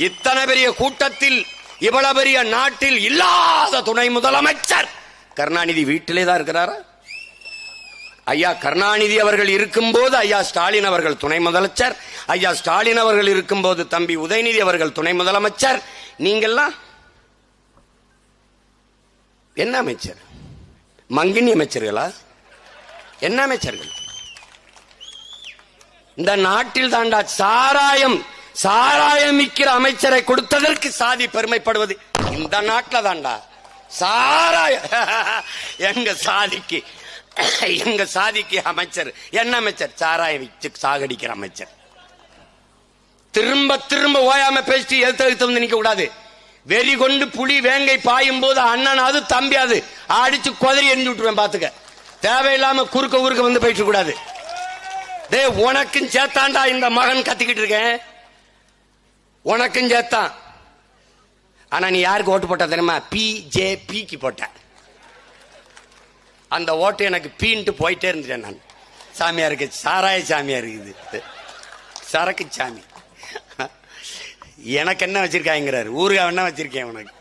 இத்தனை பெரிய கூட்டத்தில் இவ்வளவு பெரிய நாட்டில் இல்லாத துணை முதலமைச்சர் கருணாநிதி வீட்டிலே தான் இருக்கிறாரா? ஐயா கருணாநிதி அவர்கள் இருக்கும்போது ஐயா ஸ்டாலின் அவர்கள் துணை முதலமைச்சர், ஐயா ஸ்டாலின் அவர்கள் இருக்கும்போது தம்பி உதயநிதி அவர்கள் துணை முதலமைச்சர். நீங்கெல்லாம் என்ன அமைச்சர்? மங்கினி அமைச்சர்களா? என்ன அமைச்சர்கள்? இந்த நாட்டில் தாண்டா சாராயம் விற்கிற அமைச்சரை கொடுத்ததற்கு சாதி பெருமைப்படுவது இந்த நாட்டில் தாண்டா. சாராய எங்க சாதிக்கு அமைச்சர் என்ன அமைச்சர்? சாராயம் விற்று சாகடிக்கிற அமைச்சர். திரும்ப திரும்ப ஓயாம பேசிட்டு எழுத்து வந்து நிக்க கூடாது. வெறி கொண்டு புலி வேங்கை பாயும் போது அண்ணனாவது தம்பியாது அடிச்சு கொதறி எரிஞ்சு விட்டுருவேன். பாத்துக்க, தேவையில்லாம குறுக்க வந்து போயிட்டு கூடாது. டே, உனக்கும் சேத்தாண்டா இந்த மகன் கத்திக்கிட்டு இருக்கேன், உனக்கும் சேத்தான். ஆனா நீ யாருக்கு ஓட்டு போட்ட தெரியுமா? பிஜேபிக்கு போட்ட. அந்த ஓட்டு எனக்கு பீன்ட்டு போயிட்டே இருந்துட்டேன் நான். சாமியாருக்கு சாராய சாமியா இருக்குது, சரக்கு சாமி. எனக்கு என்ன வச்சிருக்காங்கிறாரு, ஊருக்கு என்ன வச்சிருக்கேன் உனக்கு.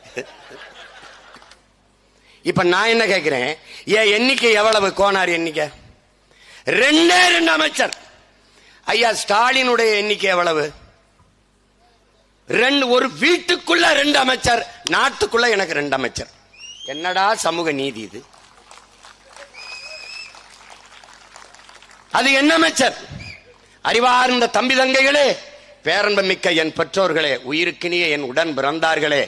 இப்ப நான் என்ன கேட்கிறேன், ஏன் எண்ணிக்கை எவ்வளவு? கோனார் எண்ணிக்கை 2 அமைச்சர். ஐயா ஸ்டாலினுடைய எண்ணிக்கை எவ்வளவு? 2. ஒரு வீட்டுக்குள்ள 2 அமைச்சர், நாட்டுக்குள்ள எனக்கு 2 அமைச்சர். என்னடா சமூக நீதி இது? அது என்ன அமைச்சர்? அறிவார்ந்த தம்பி தங்கைகளே, பேரன்பமிக்க என் பெற்றோர்களே, உயிருக்கினிய என் உடன் பிறந்தார்களே,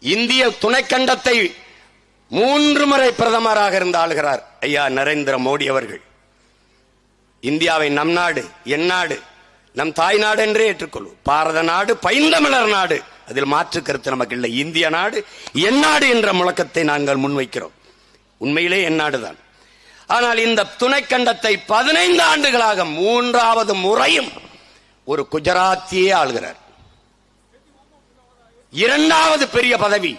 இந்திய துணைக்கண்டத்தை 3 முறை பிரதமராக இருந்து ஆளுகிறார் ஐயா நரேந்திர மோடி அவர்கள். இந்தியாவை நம் நாடு, என் நாடு, நம் தாய் நாடு என்றே ஏற்றுக்கொள்ளும். பாரத நாடு, பைந்தமிழர் நாடு, அதில் மாற்று கருத்து நமக்கு இல்லை. இந்திய நாடு என் நாடு என்ற முழக்கத்தை நாங்கள் முன்வைக்கிறோம். உண்மையிலே என் நாடுதான். ஆனால் இந்த துணைக்கண்டத்தை 15 ஆண்டுகளாக 3வது முறையும் ஒரு குஜராத்தியே ஆளுகிறார். 2வது பெரிய பதவி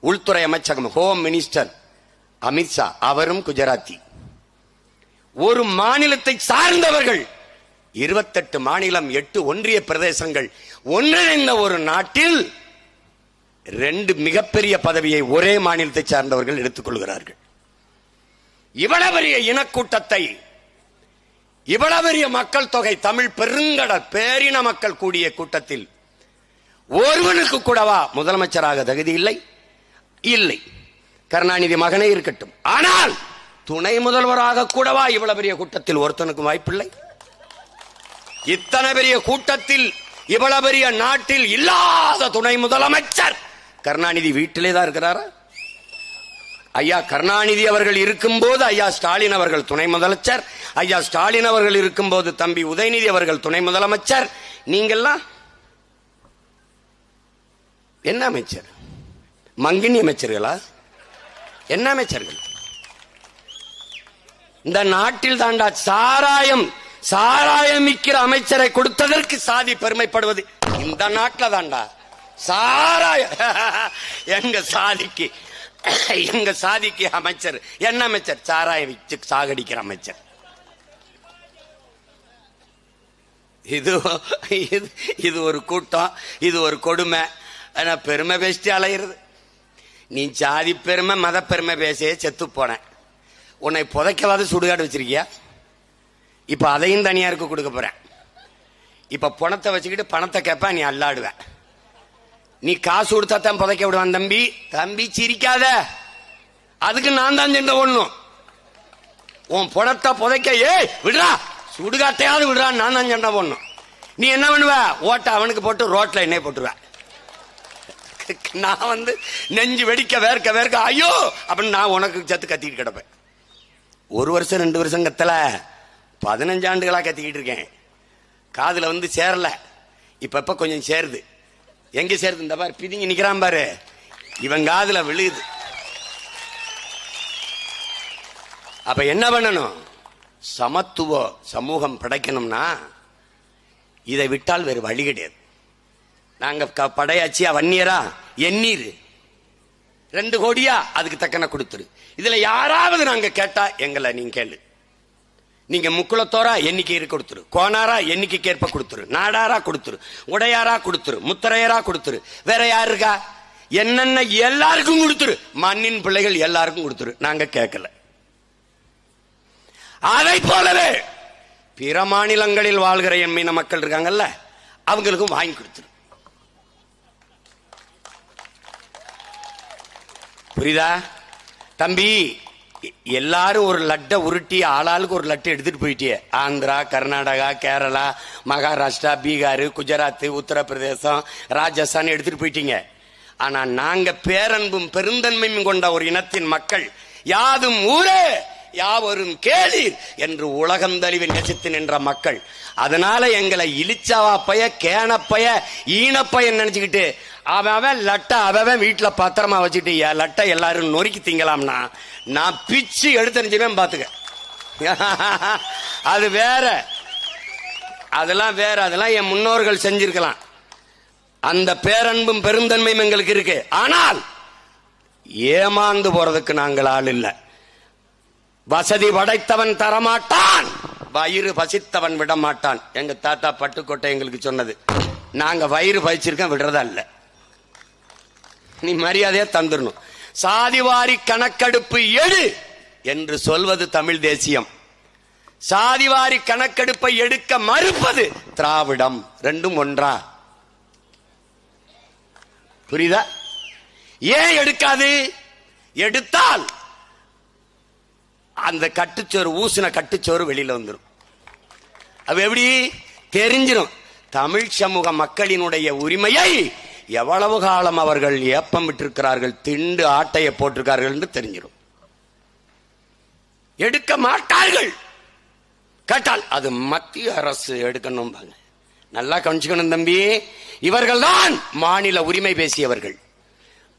உள்துறை அமைச்சகம், ஹோம் மினிஸ்டர் அமித்ஷா, அவரும் குஜராத்தி. ஒரு மாநிலத்தை சார்ந்தவர்கள் 28 மாநிலம், 8 ஒன்றிய பிரதேசங்கள் ஒன்றிணைந்த ஒரு நாட்டில் 2 மிகப்பெரிய பதவியை ஒரே மாநிலத்தை சார்ந்தவர்கள் எடுத்துக் கொள்கிறார்கள். இவ்வளவு பெரிய இனக்கூட்டத்தை, இவ்வளவு பெரிய மக்கள் தொகை, தமிழ் பெருங்கடல் பேரின மக்கள் கூடிய கூட்டத்தில் ஒருவனுக்கு கூடவா முதலமைச்சராக தகுதி இல்லை? இல்லை. கருணாநிதி மகனே இருக்கட்டும். ஆனால் துணை முதல்வராக கூடவா இவ்வளவு பெரிய கூட்டத்தில் ஒருத்தனுக்கும் வாய்ப்பில்லை? இத்தனை பெரிய கூட்டத்தில் இவ்வளவு பெரிய நாட்டில் இல்லாத துணை முதலமைச்சர் கருணாநிதி வீட்டிலே தான் இருக்கிறாரா? ஐயா கருணாநிதி அவர்கள் இருக்கும்போது ஐயா ஸ்டாலின் அவர்கள் துணை முதலமைச்சர், ஐயா ஸ்டாலின் அவர்கள் இருக்கும்போது தம்பி உதயநிதி அவர்கள் துணை முதலமைச்சர். நீங்கெல்லாம் என்ன அமைச்சர்? மங்கினி அமைச்சர்களா? என்ன அமைச்சர்கள்? இந்த நாட்டில் தாண்டா சாராயம் விற்கிற அமைச்சரை கொடுத்ததற்கு சாதி பெருமைப்படுவது இந்த நாட்டில் தாண்டா. சாராய எங்க சாதிக்கு அமைச்சர் என்ன அமைச்சர்? சாராயம் விற்று சாகடிக்கிற அமைச்சர். இது ஒரு கூட்டம், இது ஒரு கொடுமை. பெருமை பேசிட்டு அலையிறது. நீ ஜாதி பெருமை மத பெருமை பேசியே செத்து போன. உன்னை புதைக்கவாது சுடுகாடு வச்சிருக்கியா? இப்ப அதையும் தனியாருக்கு கொடுக்க போறேன். இப்ப பணத்தை வச்சுக்கிட்டு பணத்தை கேட்ப, நீ அல்லாடுவ. நீ காசு கொடுத்தா தான் புதைக்க விடுவான். தம்பி சிரிக்காத, அதுக்கு நான் தான் சென்ற ஒண்ணும். உன் பணத்தை புதைக்க விடுறா, சுடுகாட்டையாவது விடுறா, நான் தான் சென்ற ஒண்ணும். நீ என்ன பண்ணுவ? ஓட்ட அவனுக்கு போட்டு ரோட்ல என்னை போட்டுருவ. நான் நெஞ்சு வெடிக்க வேர்க்க ஐயோ அப்படின்னு நான் உனக்கு சத்து கத்திட்டு கிடப்பேன். 1 வருஷம் 2 வருஷம் கத்தல, 15 ஆண்டுகளா கத்திக்கிட்டு இருக்கேன். காதுல சேரல, இப்ப கொஞ்சம் சேருது. எங்க சேருது? இந்த பாரு பிதிங்கி நிக்கிறான் பாரு, இவன் காதுல விழுது. அப்ப என்ன பண்ணணும்? சமத்துவ சமூகம் படைக்கணும்னா இதை விட்டால் வேறு வழி கிடையாது. நாங்க படையாச்சியா வன்னியரா எண்ணீர் 2 கோடியா அதுக்கு தக்கன கொடுத்துரு. இதுல யாராவது நாங்க கேட்டா எங்களை நீங்க கேளு. நீங்க முக்குளத்தோரா எண்ணிக்கை கொடுத்துரு, கோனாரா எண்ணிக்கைக்கு ஏற்ப கொடுத்துரு, நாடாரா கொடுத்துரு, உடையாரா கொடுத்துரு, முத்தரையரா கொடுத்துரு, வேற யாரு இருக்கா? என்னென்ன எல்லாருக்கும் கொடுத்துரு, மண்ணின் பிள்ளைகள் எல்லாருக்கும் கொடுத்துரு. நாங்க கேட்கல. அதை போலவே பிற மாநிலங்களில் வாழ்கிற எம்மீன மக்கள் இருக்காங்கல்ல, அவங்களுக்கும் வாங்கி கொடுத்துரு. புரியுதா தம்பி? எல்லாரும் ஒரு லட்டை உருட்டி ஆளாளுக்கு ஒரு லட்டை எடுத்துட்டு போயிட்டியே. ஆந்திரா, கர்நாடகா, கேரளா, மகாராஷ்டிரா, பீகார், குஜராத், உத்தரப்பிரதேசம், ராஜஸ்தான் எடுத்துட்டு போயிட்டீங்க. ஆனா நாங்க பேரன்பும் பெருந்தன்மையும் கொண்ட ஒரு இனத்தின் மக்கள், யாதும் ஊரே யாவரும் கேளீர் என்று உலகந்தழிவு நேசித்து நின்ற மக்கள். அதனால எங்களை இழிச்சவா பைய, கேனப்பைய, ஈனப்பைய நினைச்சுக்கிட்டு அவன் லட்டை அவன் வீட்டுல பத்திரமா வச்சுட்டு லட்டை எல்லாரும் நொறுக்கி திங்கலாம்னா நான் பிச்சு எடுத்துருச்சுவேன் பாத்துக்க. அது வேற, அதெல்லாம் வேற, அதெல்லாம் என் முன்னோர்கள் செஞ்சிருக்கலாம். அந்த பேரன்பும் பெருந்தன்மையும் எங்களுக்கு இருக்கு. ஆனால் ஏமாந்து போறதுக்கு நாங்கள் ஆள் இல்லை. வசதி படைத்தவன் தரமாட்டான், வயிறு பசித்தவன் விட மாட்டான். எங்க தாத்தா பட்டுக்கோட்டை எங்களுக்கு சொன்னது. நாங்க வயிறு பசிச்சிருக்கோம், விடுறதா இல்ல. நீ மரியாதையா தந்துடணும். சாதிவாரி கணக்கெடுப்பு எடு என்று சொல்வது தமிழ் தேசியம். சாதிவாரி கணக்கெடுப்பை எடுக்க மறுப்பது திராவிடம். ரெண்டும் ஒன்றா? புரியுதா? ஏன் எடுக்காது? எடுத்தால் அந்த கட்டுச்சோறு, ஊசின கட்டுச்சோறு வெளியில வந்துடும். அது எப்படி தெரிஞ்சிடும்? தமிழ் சமூக மக்களினுடைய உரிமையை எவ்வளவு காலம் அவர்கள் ஏப்பம் விட்டிருக்கிறார்கள், திண்டு ஆட்டையை போட்டிருக்கார்கள் என்று தெரிஞ்சிடும். எடுக்க மாட்டார்கள். கேட்டால் அது மத்திய அரசு எடுக்கணும். நல்லா கவனிச்சுக்கணும் தம்பி. இவர்கள் தான் மாநில உரிமை பேசியவர்கள்,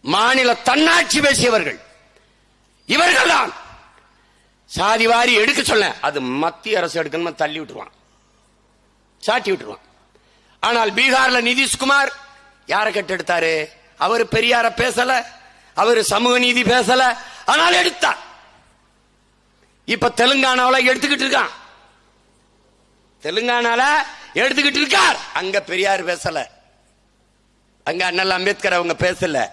மாநில தன்னாட்சி பேசியவர்கள். இவர்கள் தான் சாதிவாரி எடுக்க சொல்ல, அது மத்திய அரசு எடுக்கணும் தள்ளி விட்டுருவான், சாட்டி விட்டுருவான். ஆனால் பீகார்ல நிதிஷ்குமார் யாரை கட்டெடுத்தாரு? அவர் பெரியார பேசல, அவர் சமூக நீதி பேசல, ஆனால் எடுத்தார். இப்ப தெலுங்கானாவில் எடுத்துக்கிட்டு இருக்கான், தெலுங்கானால எடுத்துக்கிட்டு இருக்கார். அங்க பெரியார் பேசல, அங்க அண்ணல் அம்பேத்கர் அவங்க பேசல.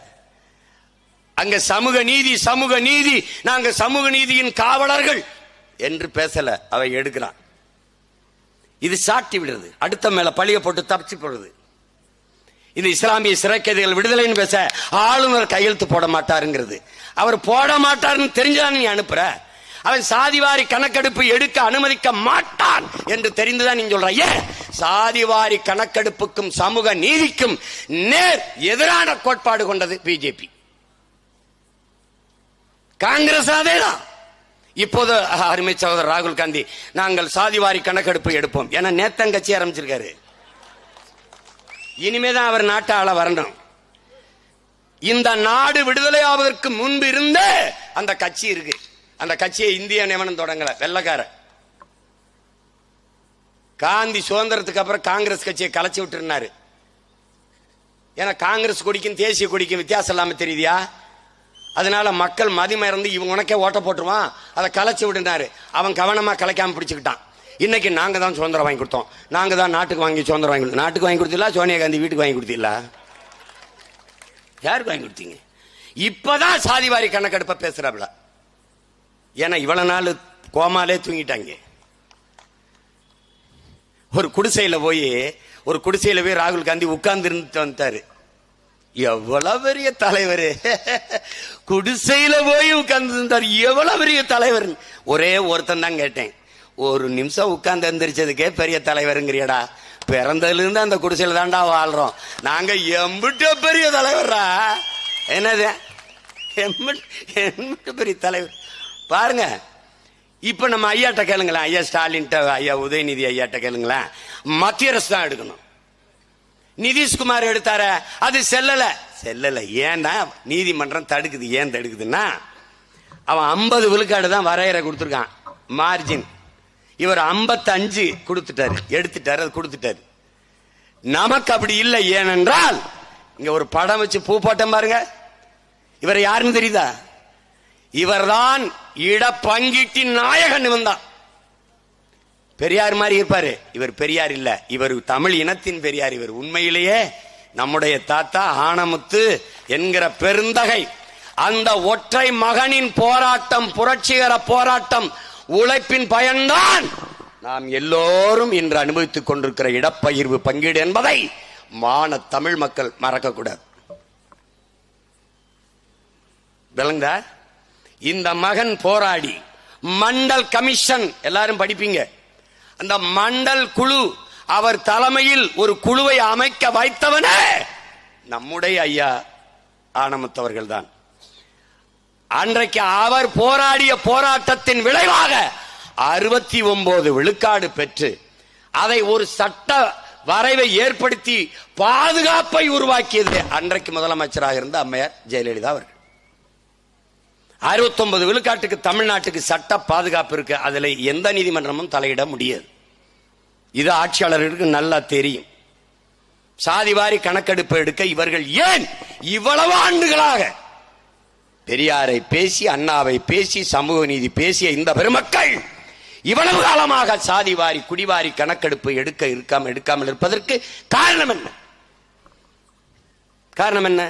அங்க சமூக நீதி, சமூக நீதி, நாங்க சமூக நீதியின் காவலர்கள் என்று பேசல, அவை எடுக்கிறான். இது சாட்டி விடுறது, அடுத்த மேல பழிய போட்டு தப்பிச்சு போடுறது. இந்த இஸ்லாமிய சிறை கைதிகள் விடுதலைன்னு பேச ஆளுநர் கையெழுத்து போட மாட்டாருங்கிறது. அவர் போட மாட்டாருன்னு தெரிஞ்சுதான் நீ அனுப்புற. அவன் சாதிவாரி கணக்கெடுப்பு எடுக்க அனுமதிக்க மாட்டான் என்று தெரிந்துதான் நீ சொல்ற. ஏன்? சாதிவாரி கணக்கெடுப்புக்கும் சமூக நீதிக்கும் நேர் எதிரான கோட்பாடு கொண்டது பிஜேபி, காங்கிரஸ். அதேதான் இப்போது அருமை சகோதரர் ராகுல் காந்தி, நாங்கள் சாதிவாரி கணக்கெடுப்பு எடுப்போம் என நேத்தங்கட்சி ஆரம்பிச்சிருக்காரு. இனிமேதான் அவர் நாட்டை ஆள வரணும். இந்த நாடு விடுதலை ஆவதற்கு முன்பு இருந்தே அந்த கட்சி இருக்கு. அந்த கட்சியை இந்திய நியமனம் தொடங்கல, வெள்ளக்கார. காந்தி சுதந்திரத்துக்கு அப்புறம் காங்கிரஸ் கட்சியை கலைச்சி விட்டுருந்தாரு. ஏன்னா காங்கிரஸ் கொடிக்கும் தேசிய கொடிக்கும் வித்தியாசம் இல்லாம தெரியுதியா? அதனால மக்கள் மதிமறந்து இவங்க உனக்கே ஓட்ட போட்டுருவான், அதை கலைச்சி விடுனாரு. அவன் கவனமா கலைக்காம பிடிச்சுக்கிட்டான். இன்னைக்கு நாங்க தான் சுதந்திரம் வாங்கி கொடுத்தோம், நாங்க தான் நாட்டுக்கு வாங்கி சுதந்திரம் வாங்கி கொடுத்தோம். நாட்டுக்கு வாங்கி கொடுத்தீங்களா? சோனியா காந்தி வீட்டுக்கு வாங்கி கொடுத்தீங்களா? யாருக்கு வாங்கி கொடுத்தீங்க? இப்பதான் சாதிவாரி கணக்கெடுப்ப பேசுறாப்ல. ஏன்னா இவ்வளவு நாள் கோமாலே தூங்கிட்டாங்க. ஒரு குடிசையில போய் ராகுல் காந்தி உட்கார்ந்து இருந்துட்டு வந்தாரு. எவ்வளவு பெரிய தலைவர், குடிசையில போய் உட்கார்ந்து இருந்தார். எவ்வளவு பெரிய தலைவர். ஒரே ஒருத்தன் தான் கேட்டேன், ஒரு நிமிஷம் உட்கார்ந்து எந்திரிச்சதுக்கே பெரிய தலைவருங்கிறியடா? பிறந்ததுல இருந்து அந்த குடிசையில தாண்டா வாழ்றோம் நாங்க. எம்பிட்ட பெரிய தலைவரா? என்னது எம்பிட்ட பெரிய தலைவர் பாருங்க. இப்ப நம்ம ஐயாட்ட கேளுங்களேன், ஐயா ஸ்டாலின், ஐயா உதயநிதி ஐயாட்ட கேளுங்களேன். மத்திய அரசு தான் எடுக்கணும். நிதிஷ்குமார் எடுத்தார, அது செல்லல. ஏன்னா நீதிமன்றம் தடுக்குது. ஏன் தடுக்குதுன்னா அவன் 50 விழுக்காடு தான் வரையறை கொடுத்துருக்கான் மார்ஜின். இவர் 55 கொடுத்துட்டாரு, எடுத்துட்டாரு, அது கொடுத்துட்டாரு. நமக்கு அப்படி இல்லை. ஏனென்றால் இங்க ஒரு படம் வச்சு பூ போட்டம் பாருங்க. இவர் யாருன்னு தெரியுதா? இவர்தான் இட பங்கீட்டின் நாயகன். வந்தான் பெரியார் மாதிரி இருப்பாரு. இவர் பெரியார் இல்ல, இவர் தமிழ் இனத்தின் பெரியார். இவர் உண்மையிலேயே நம்முடைய தாத்தா ஆனமுத்து என்கிற பெருந்தகை. அந்த ஒற்றை மகனின் போராட்டம், புரட்சிகர போராட்டம், உழைப்பின் பயன்தான் நாம் எல்லோரும் இன்று அனுபவித்துக் கொண்டிருக்கிற இடப்பகிர்வு பங்கீடு என்பதை மான தமிழ் மக்கள் மறக்க கூடாது. விளங்குதா? இந்த மகன் போராடி மண்டல் கமிஷன், எல்லாரும் படிப்பீங்க, அந்த மண்டல் குழு, அவர் தலைமையில் ஒரு குழுவை அமைக்க வைத்தவனே நம்முடைய ஐயா ஆனமுத்தவர்கள் தான். அன்றைக்கு அவர் போராடிய போராட்டத்தின் விளைவாக 69 விழுக்காடு பெற்று அதை ஒரு சட்ட வரைவை ஏற்படுத்தி பாதுகாப்பை உருவாக்கியது அன்றைக்கு முதலமைச்சராக இருந்த அம்மையார் ஜெயலலிதா அவர்கள். 69 விழுக்காட்டுக்கு தமிழ்நாட்டுக்கு சட்ட பாதுகாப்பு இருக்கு. அதுல எந்த நீதிமன்றமும் தலையிட முடியாது. இது ஆட்சியாளர்களுக்கு நல்லா தெரியும். சாதிவாரி கணக்கெடுப்பு எடுக்க இவர்கள் ஏன் இவ்வளவு ஆண்டுகளாக பெரியாரை பேசி, அண்ணாவை பேசி, சமூக நீதி பேசிய இந்த பெருமக்கள் இவ்வளவு காலமாக சாதிவாரி குடிவாரி கணக்கெடுப்பு எடுக்காமல் இருப்பதற்கு காரணம் என்ன? காரணம் என்ன?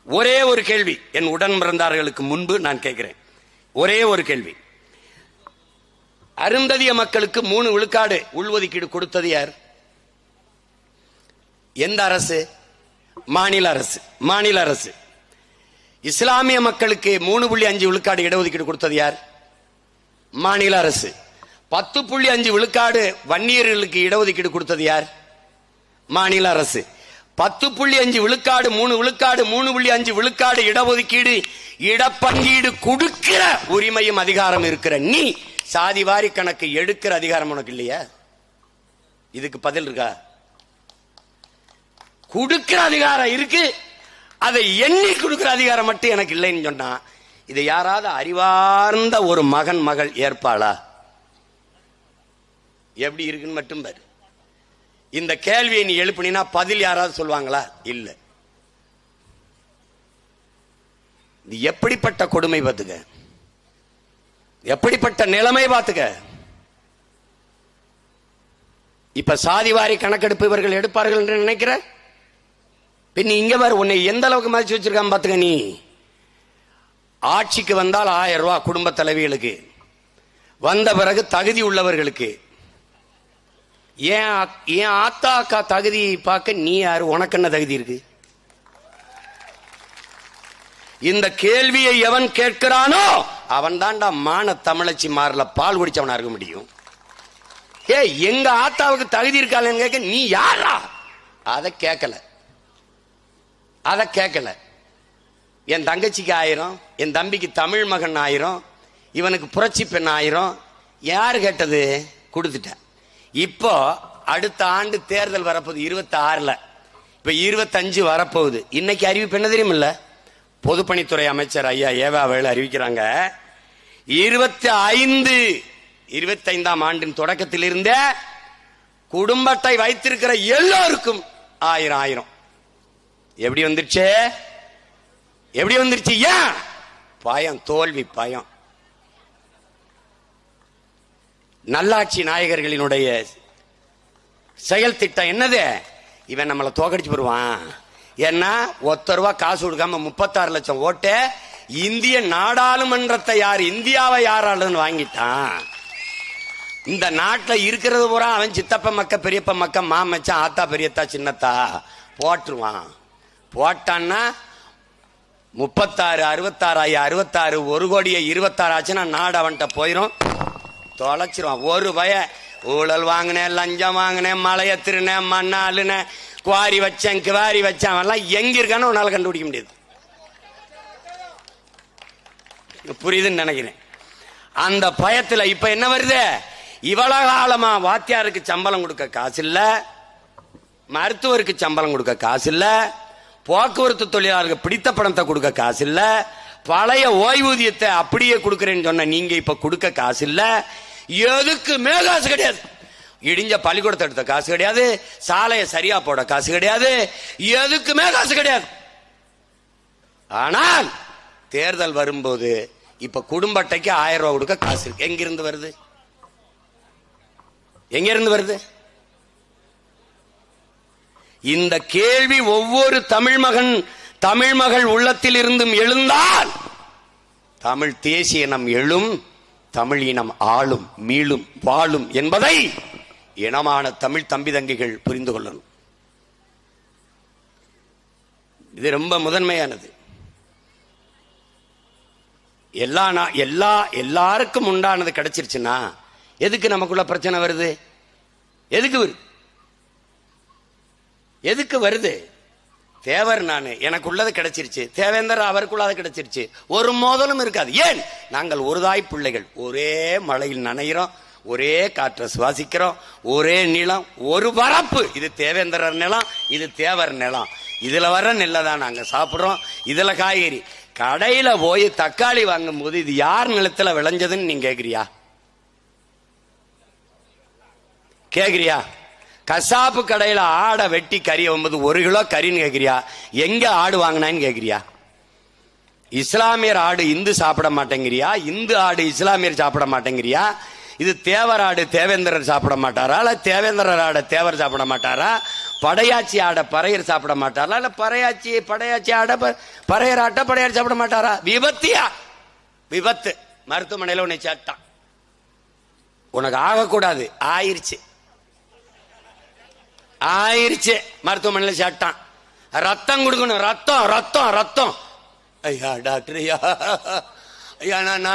ஒரே ஒரு கேள்வி என் உடன் பிறந்தார்களுக்கு முன்பு நான் கேட்கிறேன். ஒரே ஒரு கேள்வி. அருந்ததிய மக்களுக்கு 3 விழுக்காடு உள்ஒதுக்கீடு கொடுத்தது யார்? எந்த அரசு? மாநில அரசு. மாநில அரசு. இஸ்லாமிய மக்களுக்கு 3.5 விழுக்காடு இடஒதுக்கீடு கொடுத்தது யார்? மாநில அரசு. 10.5 விழுக்காடு வன்னியர்களுக்கு இடஒதுக்கீடு கொடுத்தது யார்? மாநில அரசு. 10.5 விழுக்காடு 3 விழுக்காடு 3.5 விழுக்காடு இடஒதுக்கீடு இடப்பங்கீடு கொடுக்கிற உரிமையும் அதிகாரம் இருக்கிற நீ சாதிவாரி கணக்கு எடுக்கிற அதிகாரம் உனக்கு இல்லையா? இதுக்கு பதில் இருக்கா? கொடுக்கிற அதிகாரம் இருக்கு, அதை எண்ணி கொடுக்கிற அதிகாரம் மட்டும் எனக்கு இல்லைன்னு சொன்னா இதை யாராவது அறிவார்ந்த ஒரு மகன் மகள் ஏற்பாளா? எப்படி இருக்குன்னு மட்டும் பாரு. இந்த கேள்வியை நீ எழுப்பினா பதில் யாராவது சொல்லுவாங்களா? இல்ல. இது எப்படிப்பட்ட கொடுமை பார்த்துக்க, எப்படிப்பட்ட நிலைமை பார்த்துக்க. இப்ப சாதிவாரி கணக்கெடுப்பு இவர்கள் எடுப்பார்கள் என்று நினைக்கிற? பின் இங்க பாரு, உன்னை எந்த அளவுக்கு மதிச்சு வச்சிருக்கான் பாத்துக்க. நீ ஆட்சிக்கு வந்தால் 1000 ரூபாய் குடும்ப தலைவிகளுக்கு, வந்த பிறகு தகுதி உள்ளவர்களுக்கு. ஏன் ஆத்தா அக்கா தகுதி பார்க்க நீ யாரு? உனக்கு என்ன தகுதி இருக்கு? இந்த கேள்வியை எவன் கேட்கிறானோ அவன் தான்டா மான தமிழச்சி மாறல பால் குடிச்சவனா இருக்க முடியும். எங்க ஆத்தாவுக்கு தகுதி இருக்கான்னு கேட்க நீ யாரா? அதை கேட்கல, அதை கேட்கல. என் தங்கச்சிக்கு 1000, என் தம்பிக்கு தமிழ் மகன் 1000, இவனுக்கு புரட்சி பெண் 1000. யாரு கேட்டது? கொடுத்துட்டேன். இப்போ அடுத்த ஆண்டு தேர்தல் வரப்போகுது 26ல, இப்ப 25 வரப்போகுது. இன்னைக்கு அறிவிப்பு என்ன தெரியுமில்ல? பொதுப்பணித்துறை அமைச்சர் ஐயா ஏவா வேலு அறிவிக்கிறாங்க, 25ஆம் ஆண்டின் தொடக்கத்தில் இருந்த குடும்ப அட்டை வைத்திருக்கிற எல்லோருக்கும் 1000. எப்படி வந்துருச்சு? எப்படி வந்துருச்சு? ஏன்? பயம், தோல்வி பயம். நல்லாட்சி நாயகர்களினுடைய செயல் திட்டம் என்னது? இவன் நம்மளை தோக்கடிச்சு போடுவான். ஏன்னா ₹1 காசு கொடுக்காம 36 லட்சம் ஓட்டு இந்திய நாடாளுமன்றத்தை இந்தியாவை யாராலும் வாங்கிட்டான். இந்த நாட்டில் இருக்கிறது பூரா அவன் சித்தப்ப மக்க, பெரியப்ப மக்க, மாமச்சான், ஆத்தா, பெரியத்தா, சின்னத்தா போட்டுருவான். போட்டான்னா 36, 66, 66, 1,26,00,000 ஆச்சுன்னா நாடு அவன்கிட்ட போயிடும், தொலைச்சிருவான். ஒரு பய ஊழல் வாங்கினேன், லஞ்சம் வாங்கினேன், மலையை திருனேன், மண்ணாளுனேன், குவாரி வச்சேன், கிவாரி வச்சேன், அவன்லாம் எங்க இருக்கான்னு உன்னால கண்டுபிடிக்க முடியாது. புரியுதுன்னு நினைக்கிறேன். அந்த பயத்துல இப்ப என்ன வருது? இவ்வளவு காலமா வாத்தியாருக்கு சம்பளம் கொடுக்க காசு இல்ல, மருத்துவருக்கு சம்பளம் கொடுக்க காசு இல்ல, போக்குவரத்து தொழிலாளருக்கு பிடித்த பணத்தை கொடுக்க காசு இல்ல, பழைய ஓய்வூதியத்தை அப்படியே கொடுக்கறேன்னு சொன்ன நீங்க இப்ப கொடுக்க காசு இல்ல, எதுக்குமே காசு கிடையாது. இடிஞ்ச பள்ளிக்கூடத்தை எடுத்த காசு கிடையாது, சாலையை சரியா போட காசு கிடையாது, எதுக்குமே காசு கிடையாது. ஆனால் தேர்தல் வரும்போது இப்ப குடும்ப அட்டைக்கு 1000 ரூபாய் கொடுக்க காசு இருக்கு. எங்கிருந்து வருது? எங்க இருந்து வருது? இந்த கேள்வி ஒவ்வொரு தமிழ் மகள் உள்ளத்தில் இருந்தும் எழுந்தால் தமிழ் தேசிய இனம் எழும், தமிழ் இனம் ஆளும், மீளும், வாழும் என்பதை இனமான தமிழ் தம்பி தங்கிகள் புரிந்து கொள்ளணும். இது ரொம்ப முதன்மையானது. எல்லாருக்கும் உண்டானது கிடைச்சிருச்சுன்னா எதுக்கு நமக்குள்ள பிரச்சனை வருது? எதுக்கு வருது? தேவர் நானு, எனக்கு உள்ளது கிடைச்சிருச்சு, தேவேந்தர் அவருக்குள்ளது கிடைச்சிருச்சு, ஒரு மோதலும் இருக்காது. ஏன்? நாங்கள் ஒரு தாய் பிள்ளைகள், ஒரே மழையில் நனைகிறோம், ஒரே காற்றை சுவாசிக்கிறோம், ஒரே நிலம், ஒரு வரப்பு. இது தேவேந்திரர் நிலம், இது தேவர் நிலம். இதுல வர நெல்லை தான் நாங்க சாப்பிடுறோம், இதுல காய்கறி. கடையில போய் தக்காளி வாங்கும் போது இது யார் நிலத்துல விளைஞ்சதுன்னு நீங்க கேக்குறியா? கசாப்பு கடையில ஆடை வெட்டி கறி வரும்போது 1 கிலோ கறின்னு கேக்குறியா? எங்க ஆடு வாங்கினான்னு கேக்குறியா? இஸ்லாமியர் ஆடு இந்து சாப்பிட மாட்டேங்கிறியா? இந்து ஆடு இஸ்லாமியர் சாப்பிட மாட்டேங்கிறியா? இது தேவர் ஆடு தேவேந்திரர் சாப்பிட மாட்டாரா? இல்ல தேவேந்திரர் ஆட தேவர் சாப்பிட மாட்டாரா? படையாச்சி ஆட பறையர் சாப்பிட மாட்டாரா? இல்ல படையாச்சி ஆட பறையர் ஆட்ட படையார் சாப்பிட மாட்டாரா? விபத்து. மருத்துவமனையில் உன்னை சாட்டான், உனக்கு ஆகக்கூடாது, ஆயிருச்சு மருத்துவமனையில் சாட்டான். ரத்தம் கொடுக்கணும், ரத்தம் ரத்தம் ரத்தம். ஐயா டாக்டர், ஐயா நான்